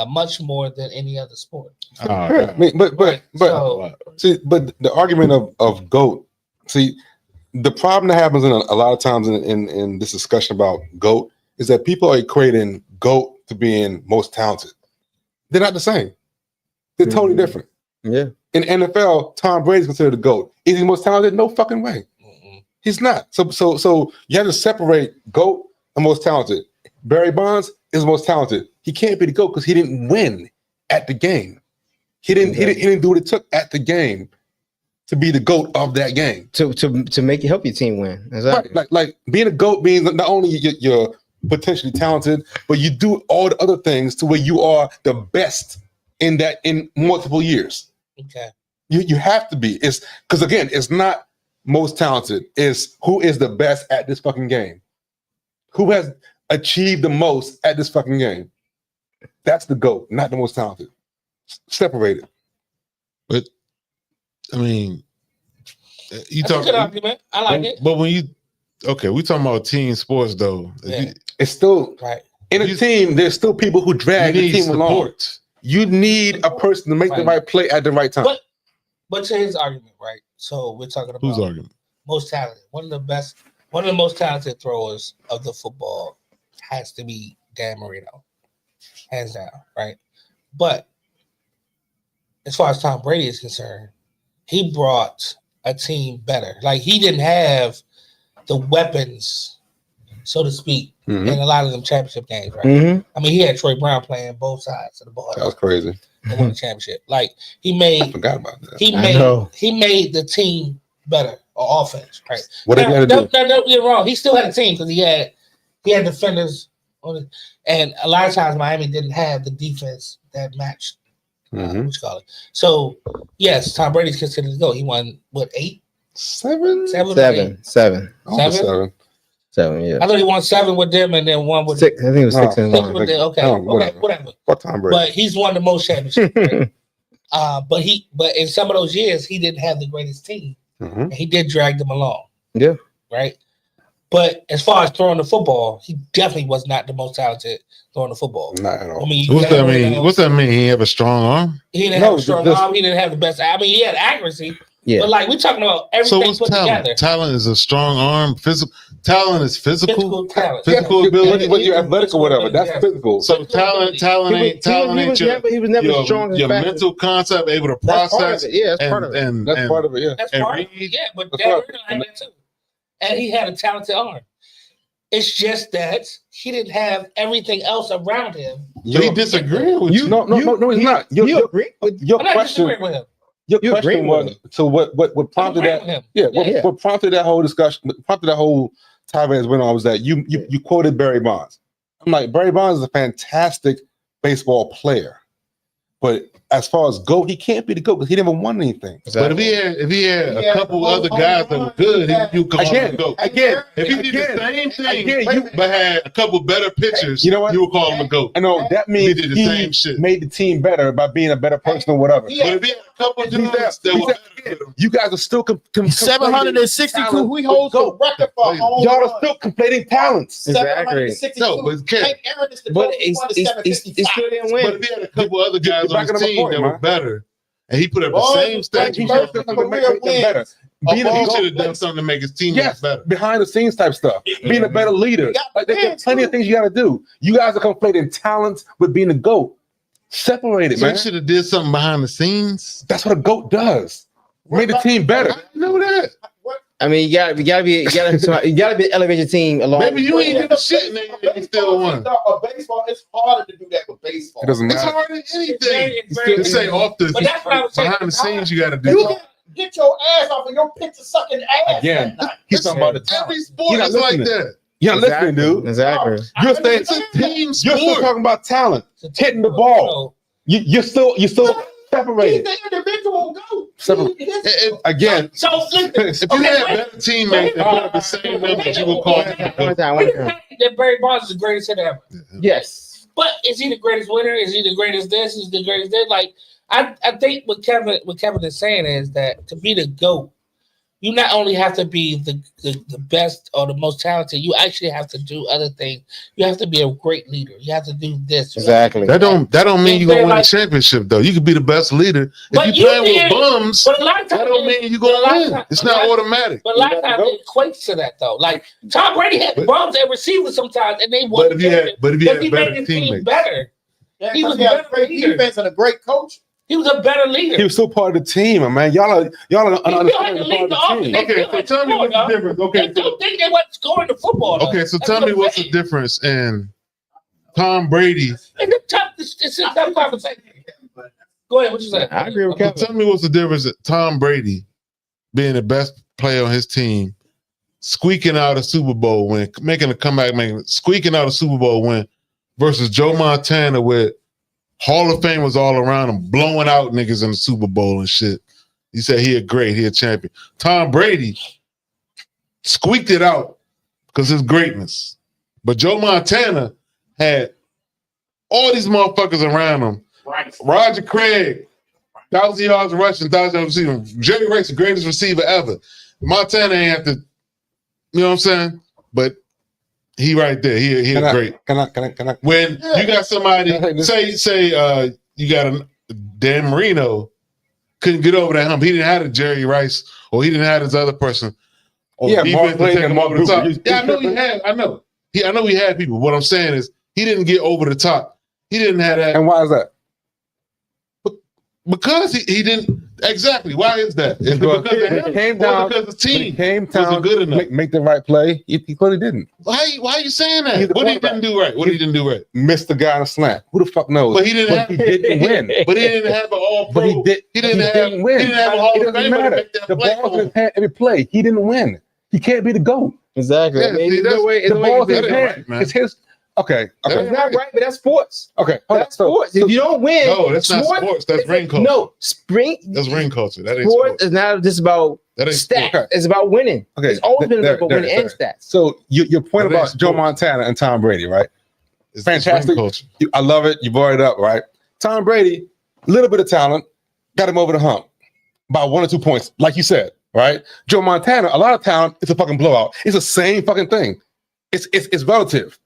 much more than any other sport. I mean, but the argument of GOAT. See, the problem that happens a lot of times in this discussion about GOAT is that people are equating GOAT to being most talented. They're not the same. They're totally different. Yeah. In NFL, Tom Brady is considered the GOAT. Is he most talented? No fucking way. He's not. So you have to separate GOAT and most talented. Barry Bonds is the most talented. He can't be the GOAT because he didn't win at the game. He didn't do what it took at the game to be the GOAT of that game. To make you help your team win. Exactly. Right. Like being a GOAT means not only you're potentially talented, but you do all the other things to where you are the best in multiple years. Okay. You have to be. It's because again, it's not most talented. It's who is the best at this fucking game. Who has achieved the most at this fucking game. That's the GOAT, not the most talented. Separate it. But I mean, you That's talk. a good argument. I like it. But when we talking about team sports though. Yeah. It's still right. In a team. There's still people who drag the team along. You need a person to make the right play at the right time. But to his argument, right? So we're talking about whose argument? Most talented. One of the most talented throwers of the football has to be Dan Marino, hands down, right? But as far as Tom Brady is concerned, he brought a team better. Like he didn't have the weapons, so to speak, in a lot of them championship games, right? I mean, he had Troy Brown playing both sides of the ball. That was crazy. And won the championship. Like I forgot about that. He made the team better or offense, right? What did he have to do? Don't get wrong. He still had a team because he had defenders on it, and a lot of times Miami didn't have the defense that matched. What you call it? So yes, Tom Brady's considered to go. He won what 8, 7, 7. Yeah. I thought he won 7 with them and then 1 with 6. I think it was 6 and 1. Okay, whatever. Fuck Tom Brady. But he's won the most championships. Right? But in some of those years he didn't have the greatest team. And he did drag them along. Yeah. Right. But as far as throwing the football, he definitely was not the most talented throwing the football. Not at all. I mean, what's that mean? What's that mean? He have a strong arm? He didn't have a strong arm. He didn't have the best. I mean, he had accuracy. Yeah. But like we're talking about everything so what's put talent? together. Talent is a strong arm. Talent is physical talent. Physical ability. Whether you're athletic or whatever, that's physical. So talent ain't he was never strong. Your mental concept, able to process. That's part of it. That's part of it. Yeah. That's part of it. Yeah, but Dan Marino had that too, and he had a talented arm. It's just that he didn't have everything else around him. So he disagreed with you. No, he's not. You agree with your question? With him. Your question was so what prompted that? What prompted that whole discussion? Prompted that whole tirade went on was that you quoted Barry Bonds. I'm like, Barry Bonds is a fantastic baseball player, but as far as GOAT, he can't be the GOAT because he never won anything. Exactly. But if he had a couple other guys that were good, you call him the GOAT. Again, if he did the same thing, but had a couple better pitchers, you know what? You would call him a GOAT. I know that means he did the same shit. Made the team better by being a better person or whatever. But if he had a couple dudes that were better, you guys are still 762. We hold the record for y'all are still completing talents. Exactly. No, but he still didn't win. But if he had a couple other guys on his team that were better, and he put up the same stats, he should have done something to make his team better. Behind the scenes type stuff. Being a better leader. Like, there's plenty of things you got to do. You guys are conflating talent with being a GOAT. Separated, So man. you should have did something behind the scenes. That's what a GOAT does. Made the team better. I know that. I mean, you gotta be elevate your team along. Maybe you ain't did shit and they still won. Baseball, it's harder to do that with baseball. It doesn't It's matter. harder than anything. It's very- To say off the But that's what I was saying. behind the scenes, you got to do. You can get your ass off of your picture sucking ass. Again, that night. he's talking about the Every talent. sport You're not is like listening. that. You're not listening, dude. Exactly. You're staying. It's a team You're still sport. talking about talent, hitting the ball. You're still He's separated. the individual goat. Separate. Again, So listen, If you had better teammates that put up the same numbers, you would call it. One time. that Barry Bonds is the greatest hitter ever. Yes. But is he the greatest winner? Is he the greatest this? Is he the greatest that? Like, I think what Kevin is saying is that to be the GOAT, you not only have to be the best or the most talented, you actually have to do other things. You have to be a great leader. You have to do this. Exactly. That don't mean you're gonna win a championship though. You could be the best leader. But If you playing you with bums, But a lot of that times, don't mean you're gonna win. It's not automatic. But a lot of times it equates to that though. Like Tom Brady had bums and receivers sometimes, and they won. But if you had he better made his team teammates. better. Yeah, He was he had a better great leader. defense and a great coach. He was a better leader. he was still part of the team, man. Y'all are He still had understanding to lead part the of the team. offense. Okay, so tell me what's the difference. They Okay, still think they wasn't scoring the football. though. okay, so That's tell what me I'm what's the saying. difference in Tom Brady. It's a tough conversation. Go ahead. What you say? I agree with So Kevin. tell me what's the difference in Tom Brady being the best player on his team, squeaking out a Super Bowl win, making a comeback, squeaking out a Super Bowl win, versus Joe Montana with Hall of Famers all around him, blowing out niggas in the Super Bowl and shit. You said he a great, he a champion. Tom Brady squeaked it out because his greatness. But Joe Montana had all these motherfuckers around him. Right. Roger Craig, 1,000 yards rushing, 1,000 yards receiving. Jerry Rice, the greatest receiver ever. Montana ain't have to, you know what I'm saying? But he right there. He great. Can I? When you got somebody, say you got a Dan Marino couldn't get over that hump. He didn't have a Jerry Rice, or he didn't have this other person. Or Yeah, defense Mark to Blake take and him Mark over the top. Cooper. Yeah, I know he had. I know. I know he had people. What I'm saying is he didn't get over the top. He didn't have that. And why is that? Because he didn't exactly. Why is that? Is it Because because of when it him? came Or down, because the team came wasn't down, good enough. make the right play. He clearly didn't. Why are you saying that? He's the What he quarterback. didn't do right? What he didn't do right? Missed the guy on a slant. Who the fuck knows? But he didn't have. He didn't win. But he didn't have an all pro. But he did. He didn't have. win. He didn't have a Hall It of doesn't Famer to matter. make that The play ball's for in his hand every play. He didn't win. He can't be the GOAT. Exactly. Yeah, I mean, see, either that's- way, The ball's in that his ain't hand. right, man. It's his. Okay. That Okay. it's not right, but that's sports. Okay. Hold on. That's sports. If you don't win, No, that's not sports. That's ring culture. No, spring. That's ring culture. That ain't Sports sports. is not just about That ain't stats. sports. It's about winning. Okay. It's always been There- about there- winning and there. stats. So your point That ain't about Joe sports. Montana and Tom Brady, right? It's Fantastic. ring culture. I love it. You brought it up, right? Tom Brady, a little bit of talent, got him over the hump by 1 or 2 points, like you said, right? Joe Montana, a lot of talent, it's a fucking blowout. It's the same fucking thing. It's relative.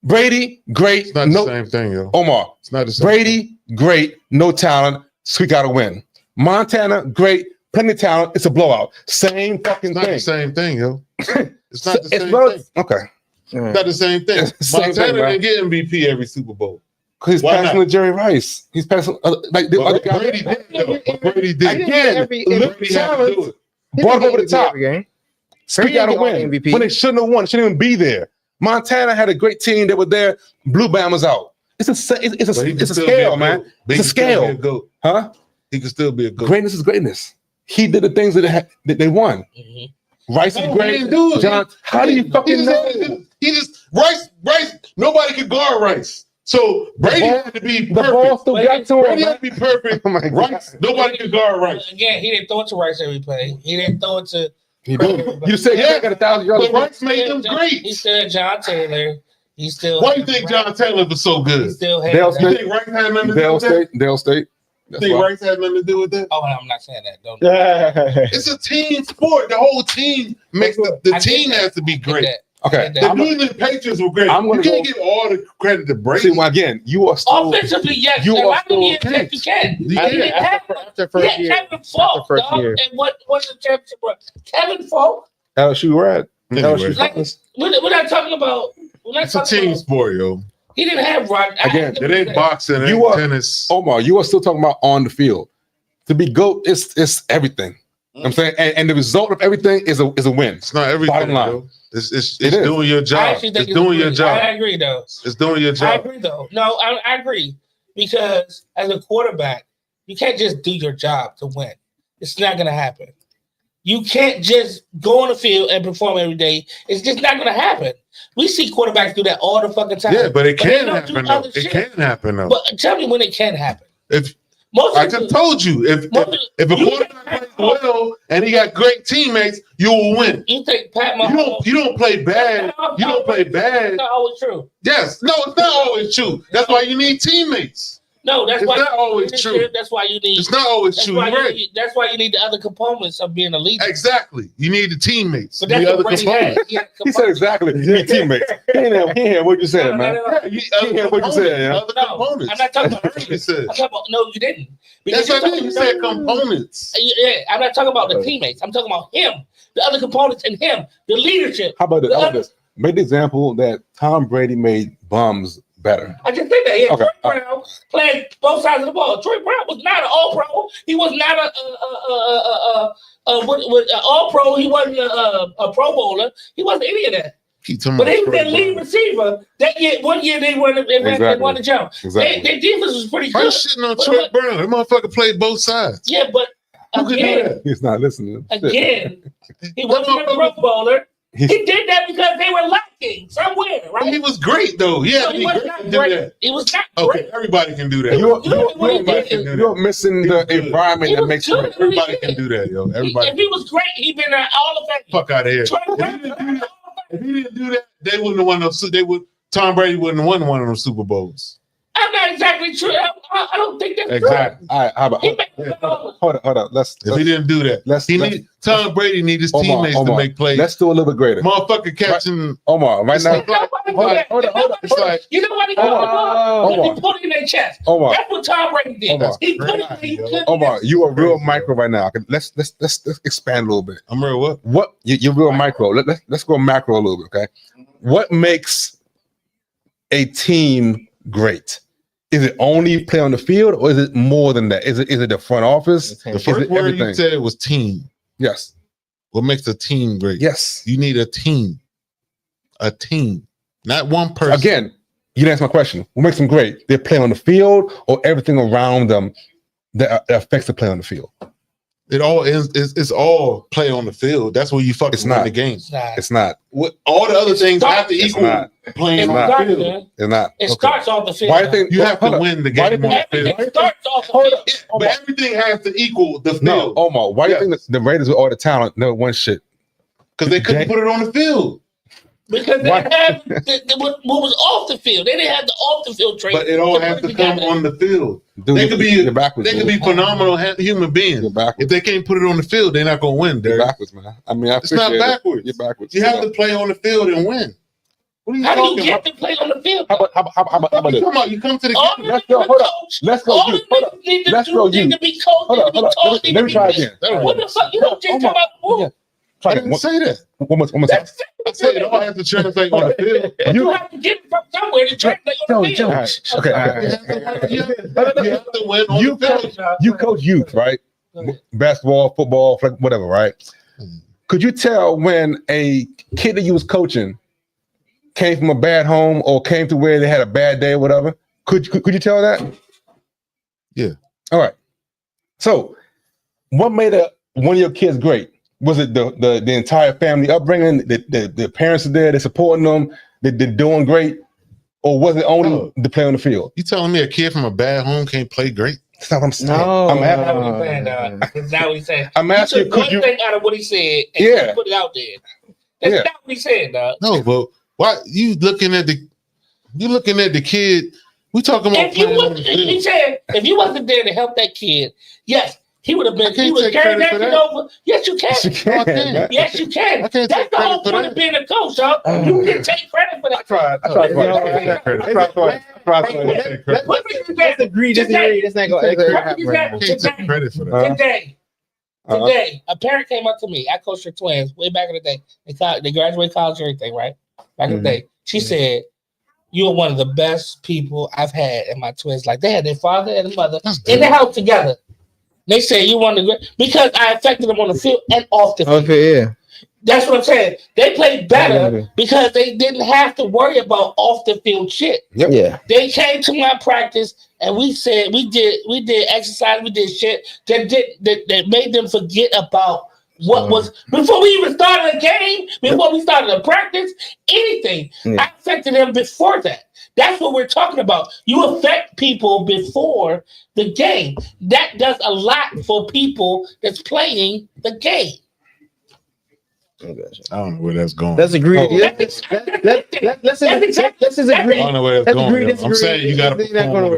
Brady, great. It's not the same thing, yo. Omar, It's not the same. Brady, great, no talent, squeak out a win. Montana, great, plenty of talent, it's a blowout. Same fucking It's not thing. the same thing, yo. It's not the It's same relative. thing. Okay. It's not the same thing. It's the same Montana thing, right? didn't get MVP every Super Bowl. Because he's Why passing not? to Jerry Rice. He's passing like the other But guys. Brady did, though. Brady did. Again, little Brady had to do talent, it. brought him over the top. Game. Squeak out a win. MVP. When they shouldn't have won, shouldn't even be there. Montana had a great team that were there. Blew Bama's out. It's a But he can it's a still be scale, a man. goat. But he It's a can still be scale, goat. huh? He can still be a goat. Greatness is greatness. He did the things that they won. Rice is No, great. he didn't do it. John, how do you fucking know? He just Rice. Nobody could guard Rice. So Brady ball- had to be The ball perfect. still got to him. Brady had man. to be perfect. Oh my God. Rice. Nobody could guard Rice. Again, he didn't throw it to Rice every play. He didn't throw it to. He did. You said Yeah, he got 1,000 yards. But Rice made them He great. still had John Taylor. He still. Why do you think John Taylor was so He good? still had. Dale You Smith. think Rice had nothing to do Dale with that? State. Dale State. You That's think why. Rice had nothing to do with that? Oh, I'm not saying that. Don't. It's a team sport. The whole team makes the I get team that. has to be I get great. that. Okay. I get The that. New England Patriots were great. I'm You gonna can't go- give all the credit to Brady. See, well, again, you are still. Offensively, yes. You a are lot of still years, yes, you can. You He can't. didn't have. After first Yeah, year. Kevin Falk, first dog. year. And what's the championship? Kevin Falk. LSU red. Anyway. LSU Like, Falcons. we're not talking about. We're not It's a talking team about. sport, yo. He didn't have run. Again, it ain't boxing. It You ain't are- tennis. Omar, you are still talking about on the field. To be GOAT, it's everything. You know what I'm saying, and the result of everything is a win. It's not everything. Bottom line. Though. It's It is. doing your I job. actually It's think doing your job. I agree, though. It's doing your I job. agree, though. No, I agree because as a quarterback, you can't just do your job to win. It's not going to happen. You can't just go on the field and perform every day. It's just not going to happen. We see quarterbacks do that all the fucking time. Yeah, but it they can don't do happen though. other It shit. can happen though. But tell me when it can happen. If Most I of just the- told you, if a you quarterback plays well and he got great teammates, you will win. You think Pat Mahomes? You don't play bad. You don't play bad. That's not always true. Yes, no, it's not always true. That's why you need teammates. No, that's It's why not you always need true. leadership. That's why you need. It's not always That's true. why You're you right. need. That's why you need the other components of being a leader. Exactly. You need the teammates. But The that's other what Brady had. components. He had He said exactly. You need teammates. He ain't hear what you said, man. Yeah, You hear what you said, yeah. Other No, components. I'm not talking about That's what you said. I'm talking about, no, you didn't. That's you're what I talking mean. You about- said components. Yeah, I'm not talking about the teammates. I'm talking about him, the other components in him, the leadership. How about this? The How about other- this? Make the example that Tom Brady made bums better. I just think that. Yeah, Okay. Troy Brown played both sides of the ball. Troy Brown was not an All-Pro. He was not a All-Pro. He wasn't a Pro Bowler. He wasn't any of that. Keep talking But about he was Troy that lead Brown. receiver. That year, one year they won the jump. Exactly. Their defense was pretty Why you good. shitting on But Troy what- Brown? That motherfucker played both sides. Yeah, but Who could do again, that? He's not listening. again, he wasn't a Pro Bowler. He did that because they were lacking somewhere, But he right? was great though. He had No, to he be was great not to do great. that. He was not Okay, great. everybody can do that. You're Everybody can do that. you're missing He the was good. environment He that was makes good. you. Everybody can do that, yo. Everybody. If he was great, he'd been all of that. Fuck out of here. Troy If Brown- he didn't do that, they wouldn't have won those. They would. Tom Brady wouldn't have won one of those Super Bowls. I'm not exactly true. I don't think that's Exactly. All right, how about? true. He made Hold up. If he didn't do that, let's Tom Brady need his teammates to make plays. Let's do a little bit greater. Motherfucker catching. Omar, right It's now. like- Hold on. It's like You know what he Omar. He put it in their chest. Omar. That's what Tom Brady did. Omar. He put it where you couldn't. Omar, you are real Crazy, micro right now. Okay, let's expand a little bit. I'm real. What? What you're real micro. Let's go macro a little bit, okay? What makes a team great? Is it only play on the field, or is it more than that? Is it the front office? The Is first it word everything? you said was team. Yes. What makes a team great? Yes. You need a team. A team, not one person. Again, you didn't answer my question. What makes them great? They play on the field, or everything around them that affects the play on the field? It all is. It's all play on the field. That's where you fucking It's win not. the game. It's not. It's not. What all the other things have to It's equal not. playing It on the starts, field. man. It's not. It Okay. starts off the field. Why do you think You have to hold up. win the Why do game you on the Everything field. starts off the Hold field. up. But everything has to equal the No, field Omar. Why do Yes. you think the Raiders with all the talent never won shit? because they couldn't put it on the field. Because they Why- have what was off the field. They didn't have the off the field trade. But it all to has put to it come together. on the field. Dude, They could be you're backwards. They could dude. be phenomenal human beings. You're backwards. If they can't put it on the field, they're not gonna win. You're Derek. backwards, man. I mean, I It's not appreciate it. backwards. You're backwards. You have to play on the field and win. What are you How do you talking get about? to play on the field? How about You this? come out. You come to the All game. the Let's niggas go. be Hold up. coached. Let's go. All You. the Hold up. niggas need to Let's do go. need You. to be coached. Hold Need up. to be Hold up. taught. Let Need me to be try beat. again. What the fuck? You don't just Omar. come out. Yeah. I Try didn't again. say that. One more time. That's I said it all has to translate on the field. you have to get it from somewhere to translate on the field. All right. Okay. You have to- you have to win on You the field. You coach youth, right? Basketball, football, whatever, right? Could you tell when a kid that you was coaching came from a bad home or came to where they had a bad day or whatever? Could you tell that? Yeah. All right. So, what made one of your kids great? Was it the entire family upbringing? The parents are there, they're supporting them, they're doing great, or was it only the play on the field? You telling me a kid from a bad home can't play great? That's not what I'm saying. No. I'm That's asking, not what he's saying, dog. That's not what he's saying. I'm He asking, took could one you? thing out of what he said and Yeah. put it out there. That's Yeah. not what he's saying, dog. No, but why you looking at the kid? We talking about If you playing on the was, he field. said, if you wasn't there to help that kid, yes, he would have been. I can't He would take carry credit that for kid that. over. Yes, you Yes, you can. can. Okay. man. Yes, you can. I can't That's take the whole credit for point that. of being a coach, dog. You can take credit for that. I tried twice. Let's agree, disagree. That's not going to happen right now. Can't take credit for that. Today, a parent came up to me. I coached her twins way back in the day. They graduated college and everything, right? Back in the day. She said, You are one of the best people I've had in my twins. Like they had their father and mother in the house together. They say you want to because I affected them on the field and off the field. Okay, yeah. That's what I'm saying. They played better because they didn't have to worry about off the field shit. Yep. Yeah. They came to my practice and we said we did exercise, we did shit that made them forget about what was before we even started a game, before we started a practice, anything. I affected them before that. That's what we're talking about. You affect people before the game. That does a lot for people that's playing the game. I don't know where that's going. Let's agree. Let's just agree. I don't know where that's going. I'm saying you got to perform on the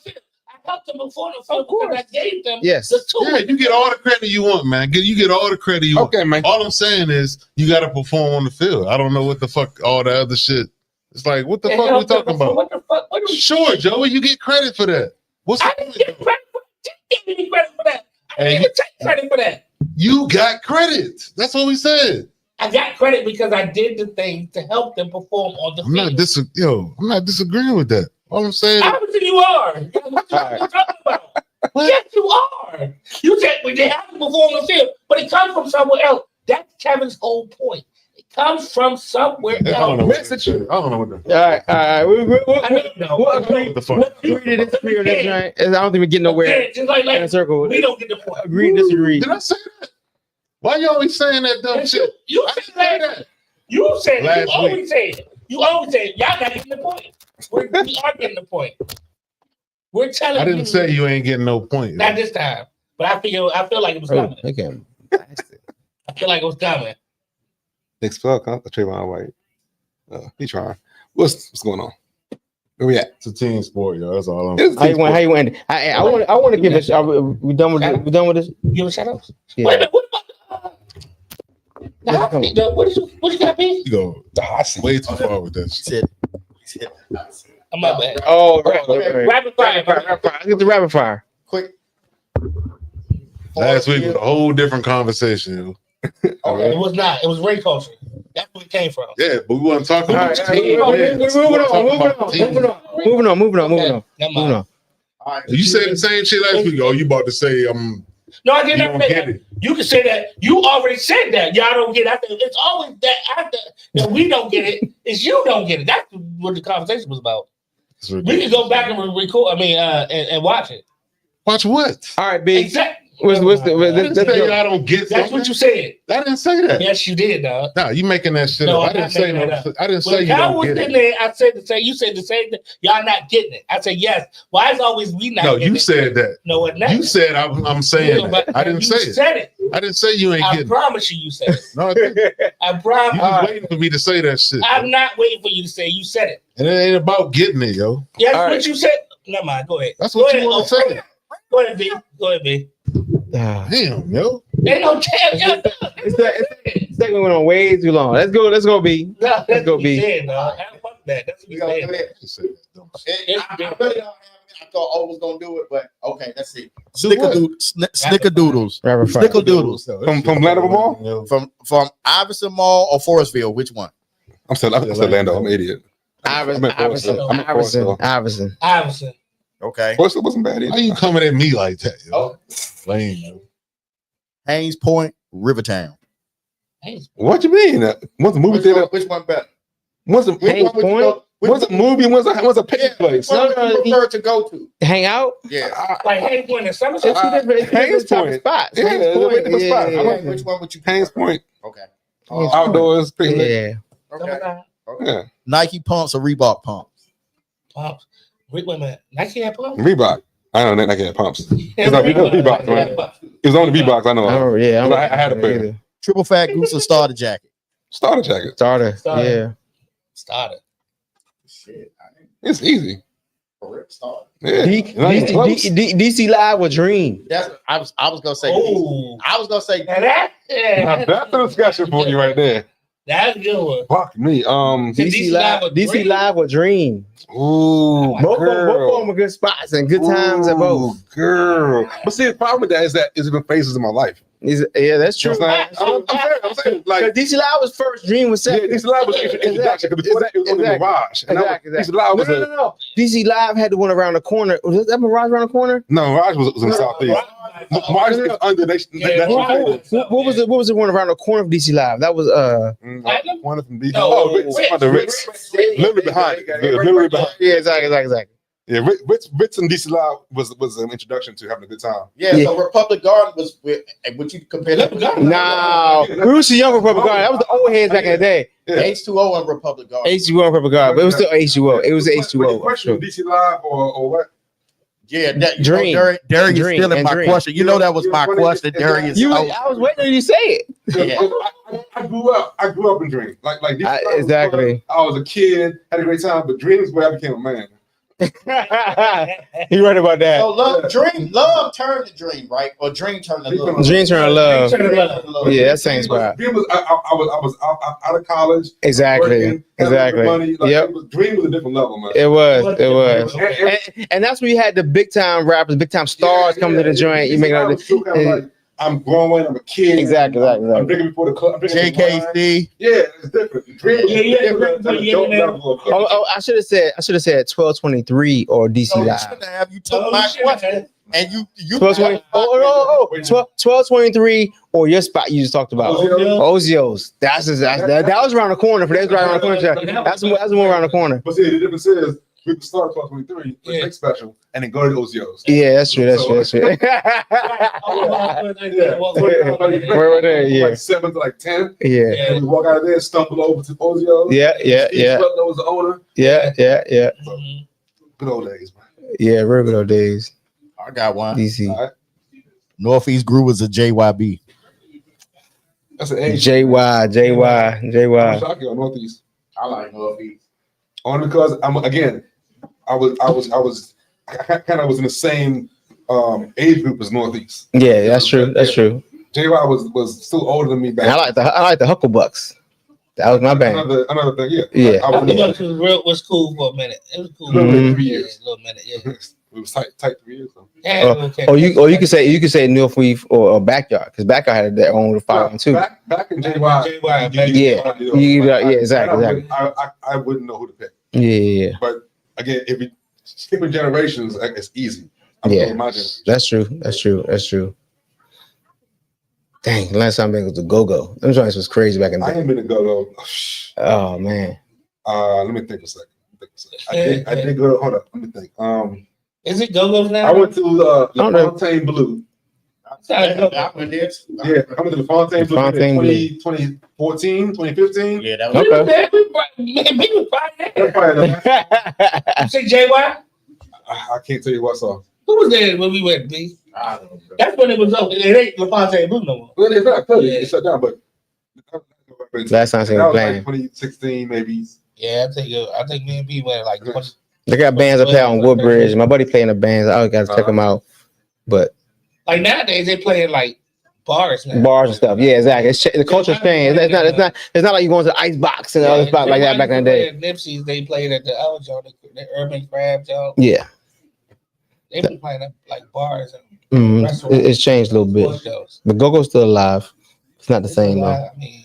field. I helped them before the field because I gave them the tool. Yeah, you get all the credit you want, man. You get all the credit you want. Okay, man. All I'm saying is you got to perform on the field. I don't know what the fuck all the other shit. It's like, what the fuck are we talking about? What the fuck? Sure, Joey, you get credit for that. What's I didn't get credit for that. I didn't even take credit for that. You got credit. That's what we said. I got credit because I did the thing to help them perform on the field. I'm not disagreeing with that. All I'm saying. Obviously, you are. What you talking about? Yes, you are. You said they have to perform on the field, but it comes from somewhere else. That's Kevin's whole point. It comes from somewhere else. I don't know what the. All right. We'll agree to disagree on this, right? I don't think we get nowhere just like in a circle. We don't get the point. Agree, disagree. Did I say that? Why you always saying that dumb shit? You said that. You said Last it. You always say it. You always say it. Y'all not getting the point. We are getting the point. We're telling you. I didn't say you ain't getting no point. Not this time. But I feel like it was coming. Okay. I feel like it was coming. Next fuck, huh? Trayvon White. He trying. What's going on? Where we at? It's a team sport, yo. That's all I'm. How you went? I want to give a shout. We done with this? We done with this? Give a shout out. Yeah. Wait a minute. What about what you got, P? You go way too far with that shit. I'm my bad. Oh, Rapid fire. Let's get the rapid fire. Quick. Last week was a whole different conversation, yo. Okay. It was not. It was race culture. That's where it came from. Yeah, but we wasn't talking about Moving on. All right. You said the same shit last week. Oh, you about to say No, I did you not don't say get that. it. You can say that. You already said that. Y'all don't get it. I think it's always that after that we don't get it. It's you don't get it. That's what the conversation was about. We can go back and record. And watch it. Watch what? All right, big. Exactly. I didn't say I don't get That's what you said. I didn't say that. Yes, you did, dog. No, you making that shit No, up. I'm I not didn't say making no. that up. I didn't say When you Kyle don't was get in it. there, I said the same. You said the same thing. Y'all not getting it. I said yes. Why is always we not? No, getting you it? said that. No, it not. You said I'm saying that. I didn't You say it. said it. I didn't say you ain't I getting it. promise you said it. No, I didn't. I You promise. just waiting for me to say that shit. I'm not waiting for you to say. You said it. And it ain't about getting it, yo. Yes, All what right. you said. Never mind. Go ahead. That's what Go you ahead. want to say. Go ahead, B. Go ahead, B. Damn, yo. Ain't no damn. This segment went on way too long. Let's go, B. No, Let's go, B. Fuck that. That's what You you gonna said. do it? You said that dumb shit. I really don't have it. I thought O was gonna do it, but okay, let's see. Snickerdoodles. Rapid fire. Snickerdoodles. From Lando Mall? From Iverson Mall or Forestville, which one? I'm still Lando. I'm an idiot. Iverson. Okay. Forest wasn't bad either. Why you coming at me like that, yo? Lame, yo. Haynes Point, Rivertown. What you mean? What's a movie theater? Which one better? What's a Haynes Point? What's a movie? What's a picture place? What do you prefer to go to? Hang out. Yeah. Like Haynes Point and It's Somerset. Haynes Point. spots. Yeah, Haynes Point, different spots. yeah. Okay, which one would you Haynes prefer? Point. Okay. Outdoors. Pretty lit. Yeah. Okay. Yeah. Nike pumps or Reebok pumps? Pumps. Wait a minute. Nike had pumps? Reebok. I don't know Nike had pumps. It's on Reebok, right? It was on the Reeboks. I know. I remember, yeah. I had a pair. Triple fat goose or starter jacket? Starter jacket. Starter. Yeah. Started. Shit. It's easy. Starter. Yeah. DC Live with Dream. That's I was gonna say. Oh. I was gonna say. Now, that's a discussion for you right there. That's a good one. Fuck me. DC Live with Dream. Ooh, Both of them are good spots and good times at both. Girl. But see, the problem with that is it's been phases in my life. That's true. I'm saying, like DC Live was first, Dream was second. Yeah, DC Live was introduction. Because before that, it was only Mirage. Exactly. DC Live was No. DC Live had the one around the corner. Was that Mirage around the corner? No, Mirage was in Southeast. Mirage is under What was the one around the corner of DC Live? That was one from DC. No, the Ritz. Literally behind it. Literally behind. Yeah, exactly. Yeah, Ritz and DC Live was an introduction to having a good time. Yeah. So Republic Garden was would you compare that? No, we were young Republic Garden. That was the old heads back in the day. Yeah. H2O and Republic Garden. H2O and Republic Garden, but it was still H2O. It was the H2O. Question DC Live or what? Yeah, Dream. Darius Dream stealing and my Dream. question. You know that was my question, Darius. I was waiting till you say it. Yeah. I grew up in Dream. Like DC Live was exactly. fun. I was a kid, had a great time, but Dream is where I became a man. You right about that. So love turned to Dream, right? Or Dream turned to love. Dream turned to love. Love. Yeah, that same spot. Dream was, I was out of college. Exactly. Working, having money. Like, Yep. Dream was a different level, man. It was. And that's where you had the big time rappers, big time stars coming to the joint. You make like, I'm growing. I'm a kid. Exactly. I'm drinking before the club. JKC. Yeah, it's different. Dream was Yeah. I should have said 1223 or DC So Live. you took my question and you 1220. 1223 or your spot you just talked about. Ozios. That was around the corner. For that's right around the corner. That's more around the corner. But see, the difference is we can start 1223, the next special, and then go to Ozios. Yeah, that's true. Where were they? Yeah. Like 7 to like 10. Yeah. And we walk out of there, stumble over to Ozios. Yeah. Steve Sutton was the owner. Yeah. Good old days, man. Yeah, real good old days. I got one. DC. All right. Northeast Grew was a JYB. That's an age. JY. I'm shocked you on Northeast. I like Northeast. Only because I kind of was in the same age group as Northeast. Yeah, that's true. JY was still older than me back. And I like the Hucklebucks. That was my band. Another thing, yeah. Yeah. Was cool for a minute. It was cool. For 3 years. A little minute, yeah. It was tight 3 years. So. Yeah, you could say Northweave or Backyard, because Backyard had their own following too. Back in JY. Yeah, exactly. I wouldn't know who to pick. Yeah. But again, if you skipping generations, it's easy. Yeah, that's true. Dang, last time I was the Go-Go. Them joints was crazy back in the day. I ain't been to Go-Go. Oh man. Let me think a second. I did go. Hold up. Let me think. Is it Go-Go's now? I went to the Fontaine Blue. I went there. Yeah, I went to the Fontaine Blue in 2014, 2015. Yeah, that We was was there. We was probably there. You say JY? I can't tell you what song. Who was there when we went, B? I don't know. That's when it was over. It ain't LaFontaine Blue no more. Well, it's not. It's shut down, but Last time I seen that them was like playing. 2016, maybe. Yeah, I think me and B went like 20. They got bands up here on Woodbridge. My buddy playing the bands. I gotta check them out. But Like nowadays they playing like bars now. bars and stuff. Yeah, exactly. The culture's changed. It's not like you going to the ice box and other spot like that back in the day. Nipsey's they played at the other joint, the Urban Crab joint. Yeah. They been playing at like bars Mhm. and restaurants. It's changed a little bit. Shows. But Go-Go's still alive. It's not the same though. I mean,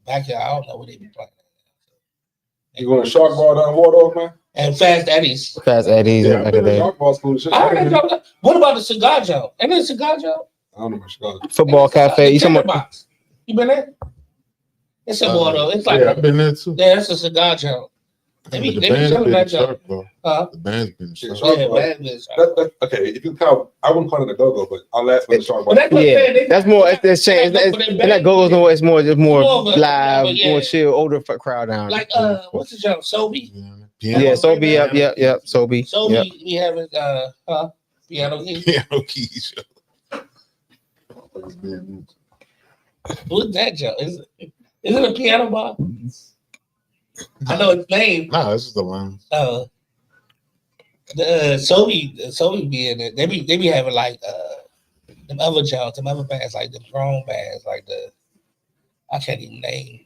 backyard, I don't know what they be playing. You going to Shark Bar down Waldorf, man? And Fast Eddie's. Fast Eddie's Yeah, back in the day. Shark Bar's cool as shit. What about the cigar joint? Ain't it a cigar joint? I don't know about Chicago. Football cafe. You talking about? Box. You been there? It's a water. It's like I've been there too. yeah, it's a cigar joint. They be selling that joint. The band's been Yeah, sharp. Shark Yeah, Bar. man, it's- Okay, if you count, I wouldn't call it a go-go, but I'll last for the Shark Bar. But that's what I'm Yeah, saying. that's more. It's changed. It's not Go-Go's no more. It's more just more More of a- live, yeah. more chill, older crowd down. Like what's the joint? Sobe. Yeah, Sobe. Yep. Sobe. Sobe. Yep. We having piano keys. Piano keys. What's that joint? Is it a piano bar? I know its name. Nah, this is the lounge. The Sobe be in it. They be having like them other jobs, them other bands, like the grown bands, like the I can't even name,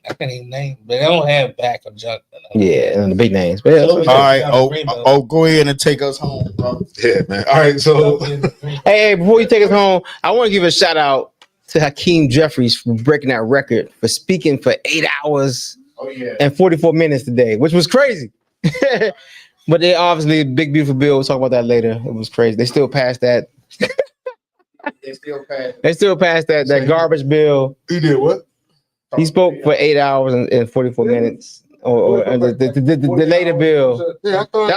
but they don't have back or junk. Yeah, and the big names. But yeah, All right. Go ahead and take us home, bro. Yeah, man. All right, so hey, before you take us home, I want to give a shout out to Hakeem Jeffries for breaking that record for speaking for 8 hours and 44 minutes today, which was crazy. But they obviously, Big Beautiful Bill, we'll talk about that later. It was crazy. They still passed that. They still passed that garbage bill. He did what? He spoke for 8 hours and 44 minutes. Or the later bill. Yeah, I thought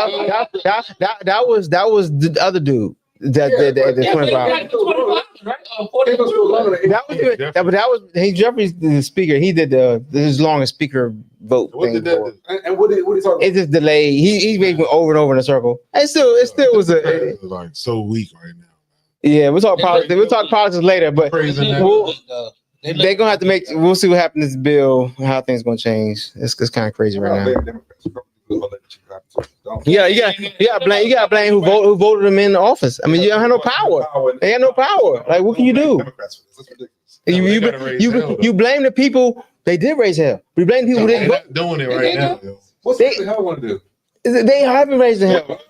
That was the other dude. The 25. But that was Jeffries, the speaker. He did his longest speaker vote. What did that do? And what did he talk about? It just delayed. He went over and over in a circle. It still was a like so weak right now. Yeah. We'll talk politics. We'll talk politics later. But they're gonna have to make. We'll see what happens to this bill. How things gonna change. It's kind of crazy right now. Yeah, you got blame who voted him in office. I mean, you don't have no power. They have no power. Like, what can you do? You blame the people. They did raise hell. We blame the people who didn't vote. Not doing it right now. What's the hell want to do? They haven't raised the hell.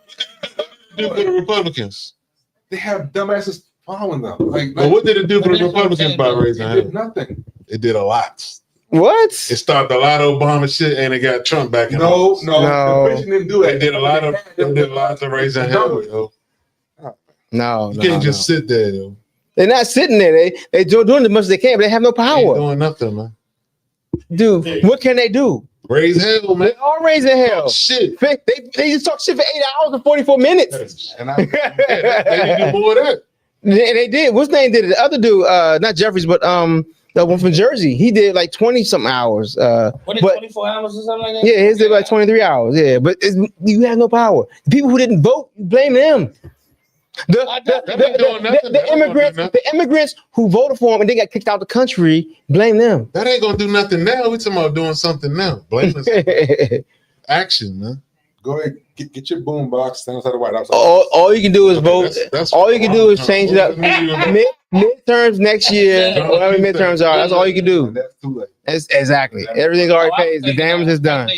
Do for the Republicans. They have dumbasses following them. But what did it do for the Republicans by raising hell? Nothing. It did a lot. What? It started a lot of Obama shit, and it got Trump back in office. No. The president didn't do They that. did a lot of raising hell, yo. No. You can't just sit there, yo. They're not sitting there. They doing as much as they can, but they have no They ain't power. doing nothing, man. Dude, what can they do? Raise hell, man. They are raising hell. Shit. They just talk shit for 8 hours and 44 minutes. And I, They need to do more of that. And they did. What's name did it? The other dude, not Jeffries, but the one from Jersey. He did like 20 something hours. What is But 24 hours or something like that? yeah, his did like 23 hours. Yeah, but you have no power. The people who didn't vote, you blame them. The immigrants who voted for him and they got kicked out the country, blame them. That ain't gonna do nothing now. We talking about doing something now. Blame us. Action, man. go ahead, get your boom box, stand outside the White House. All you can do is vote. That's All you can do is change it up. Midterms next year, whatever midterms are. That's all you can do. That's too late. Exactly. Everything's already paid. The damage is done.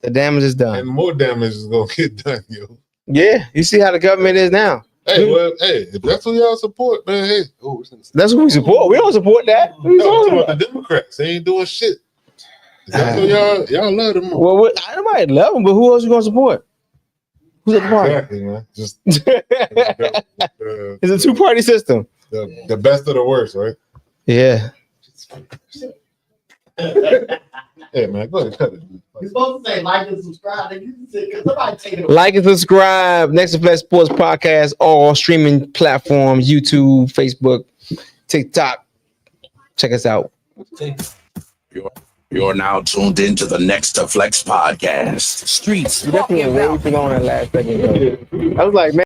The damage is And done. more damage is gonna get done, yo. Yeah, you see how the government is now. Hey, well, hey, if that's what y'all support, man, hey. Oh, That's what we support. We don't support that. What you No, I'm talking talking about? about the Democrats. They ain't doing shit. That's what y'all love them. Well, I might love them, but who else you gonna support? Who's at the party? Exactly, man. Just It's a two-party system. the best of the worst, right? Yeah. Hey, man, go ahead, cut it. You're supposed to say like and subscribe. Because somebody taking it. Like and subscribe. Next to Flex Sports Podcast, all streaming platforms, YouTube, Facebook, TikTok. Check us out. You're now tuned into the Next to Flex podcast. Streets. You definitely went way too long that last second. I was like, man.